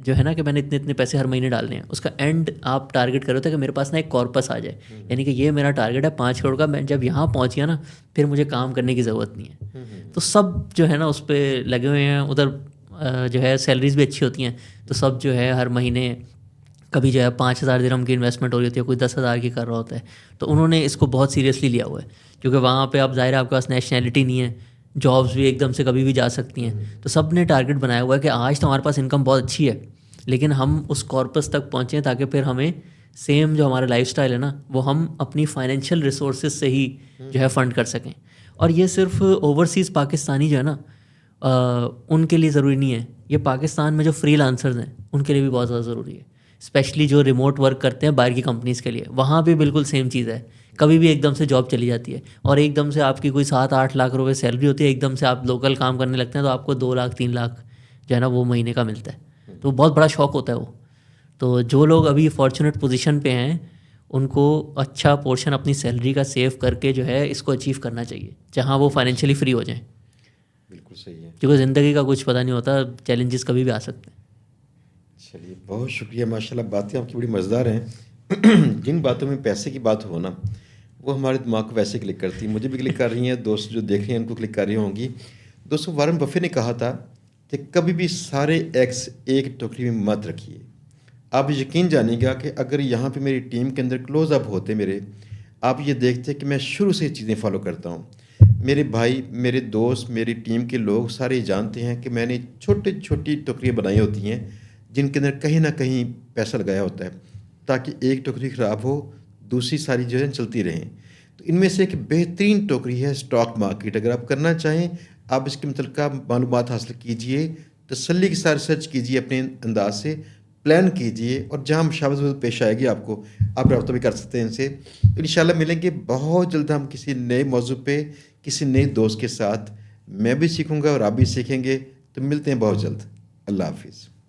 जो है ना, कि मैंने इतने इतने पैसे हर महीने डालने हैं, उसका एंड आप टारगेट करो तो कि मेरे पास ना एक कॉर्पस आ जाए, यानी कि ये मेरा टारगेट है 5 करोड़ का, मैं जब यहाँ पहुँच गया ना फिर मुझे काम करने की ज़रूरत नहीं है। तो सब जो है ना उस पर लगे हुए हैं। उधर जो है सैलरीज भी अच्छी होती हैं, तो सब जो है हर महीने कभी जो है 5,000 दिरहम की इन्वेस्टमेंट हो रही होती है, कोई 10,000 की कर रहा होता है। तो उन्होंने इसको बहुत सीरियसली लिया हुआ है, क्योंकि वहाँ पे आप ज़ाहिर है आपके पास नेशनैलिटी नहीं है, जॉब्स भी एकदम से कभी भी जा सकती हैं। तो सब ने टारगेट बनाया हुआ है कि आज तो हमारे पास इनकम बहुत अच्छी है, लेकिन हम उस कॉर्पस तक पहुँचें ताकि फिर हमें सेम जो हमारा लाइफस्टाइल है ना, वो हम अपनी फाइनेंशियल रिसोर्सेज से ही जो है फ़ंड कर सकें। और ये सिर्फ ओवरसीज़ पाकिस्तानी जो है ना उनके लिए ज़रूरी नहीं है, ये पाकिस्तान में जो फ्रीलांसर्स हैं उनके लिए भी बहुत ज़्यादा ज़रूरी है। स्पेशली जो रिमोट वर्क करते हैं बाहर की कंपनीज़ के लिए, वहाँ भी बिल्कुल सेम चीज़ है। कभी भी एकदम से जॉब चली जाती है और एकदम से आपकी कोई 7-8 लाख रुपए सैलरी होती है, एकदम से आप लोकल काम करने लगते हैं तो आपको 2 लाख 3 लाख जो है ना वो महीने का मिलता है। तो बहुत बड़ा शौक होता है वो। तो जो लोग अभी फॉर्चुनेट पोजीशन पे हैं उनको अच्छा पोर्शन अपनी सैलरी का सेव करके जो है इसको अचीव करना चाहिए, जहाँ वो फाइनेंशियली फ्री हो जाएँ। बिल्कुल सही है, क्योंकि ज़िंदगी का कुछ पता नहीं होता, चैलेंजेस कभी भी आ सकते हैं। चलिए बहुत शुक्रिया, माशाल्लाह बातें आपकी बड़ी मज़ेदार हैं। जिन बातों में पैसे की बात हो ना, वो हमारे दिमाग को वैसे क्लिक करती है, मुझे भी क्लिक कर रही हैं, दोस्त जो देख रहे हैं उनको क्लिक कर रही होंगी। दोस्तों, वारन बफे ने कहा था कि कभी भी सारे एग्स एक टोकरी में मत रखिए। आप यकीन जानिएगा कि अगर यहाँ पे मेरी टीम के अंदर क्लोज अप होते मेरे, आप ये देखते कि मैं शुरू से चीज़ें फॉलो करता हूँ। मेरे भाई, मेरे दोस्त, मेरी टीम के लोग सारे जानते हैं कि मैंने छोटी छोटी टोकरियाँ बनाई होती हैं जिनके अंदर कहीं ना कहीं पैसा लगाया होता है, ताकि एक टोकरी ख़राब हो, दूसरी सारी जो है चलती रहें। तो इनमें से एक बेहतरीन टोकरी है स्टॉक मार्केट। अगर आप करना चाहें, आप इसके मुतल्लिका मालूमात हासिल कीजिए, तसल्ली के साथ रिसर्च कीजिए, अपने अंदाज से प्लान कीजिए, और जहाँ मुशावरत पेश आएगी आपको, आप रब्ता भी कर सकते हैं इनसे। तो इंशाल्लाह मिलेंगे बहुत जल्द हम किसी नए मौजू पे, किसी नए दोस्त के साथ। मैं भी सीखूँगा और आप भी सीखेंगे। तो मिलते हैं बहुत जल्द। अल्लाह हाफ़िज़।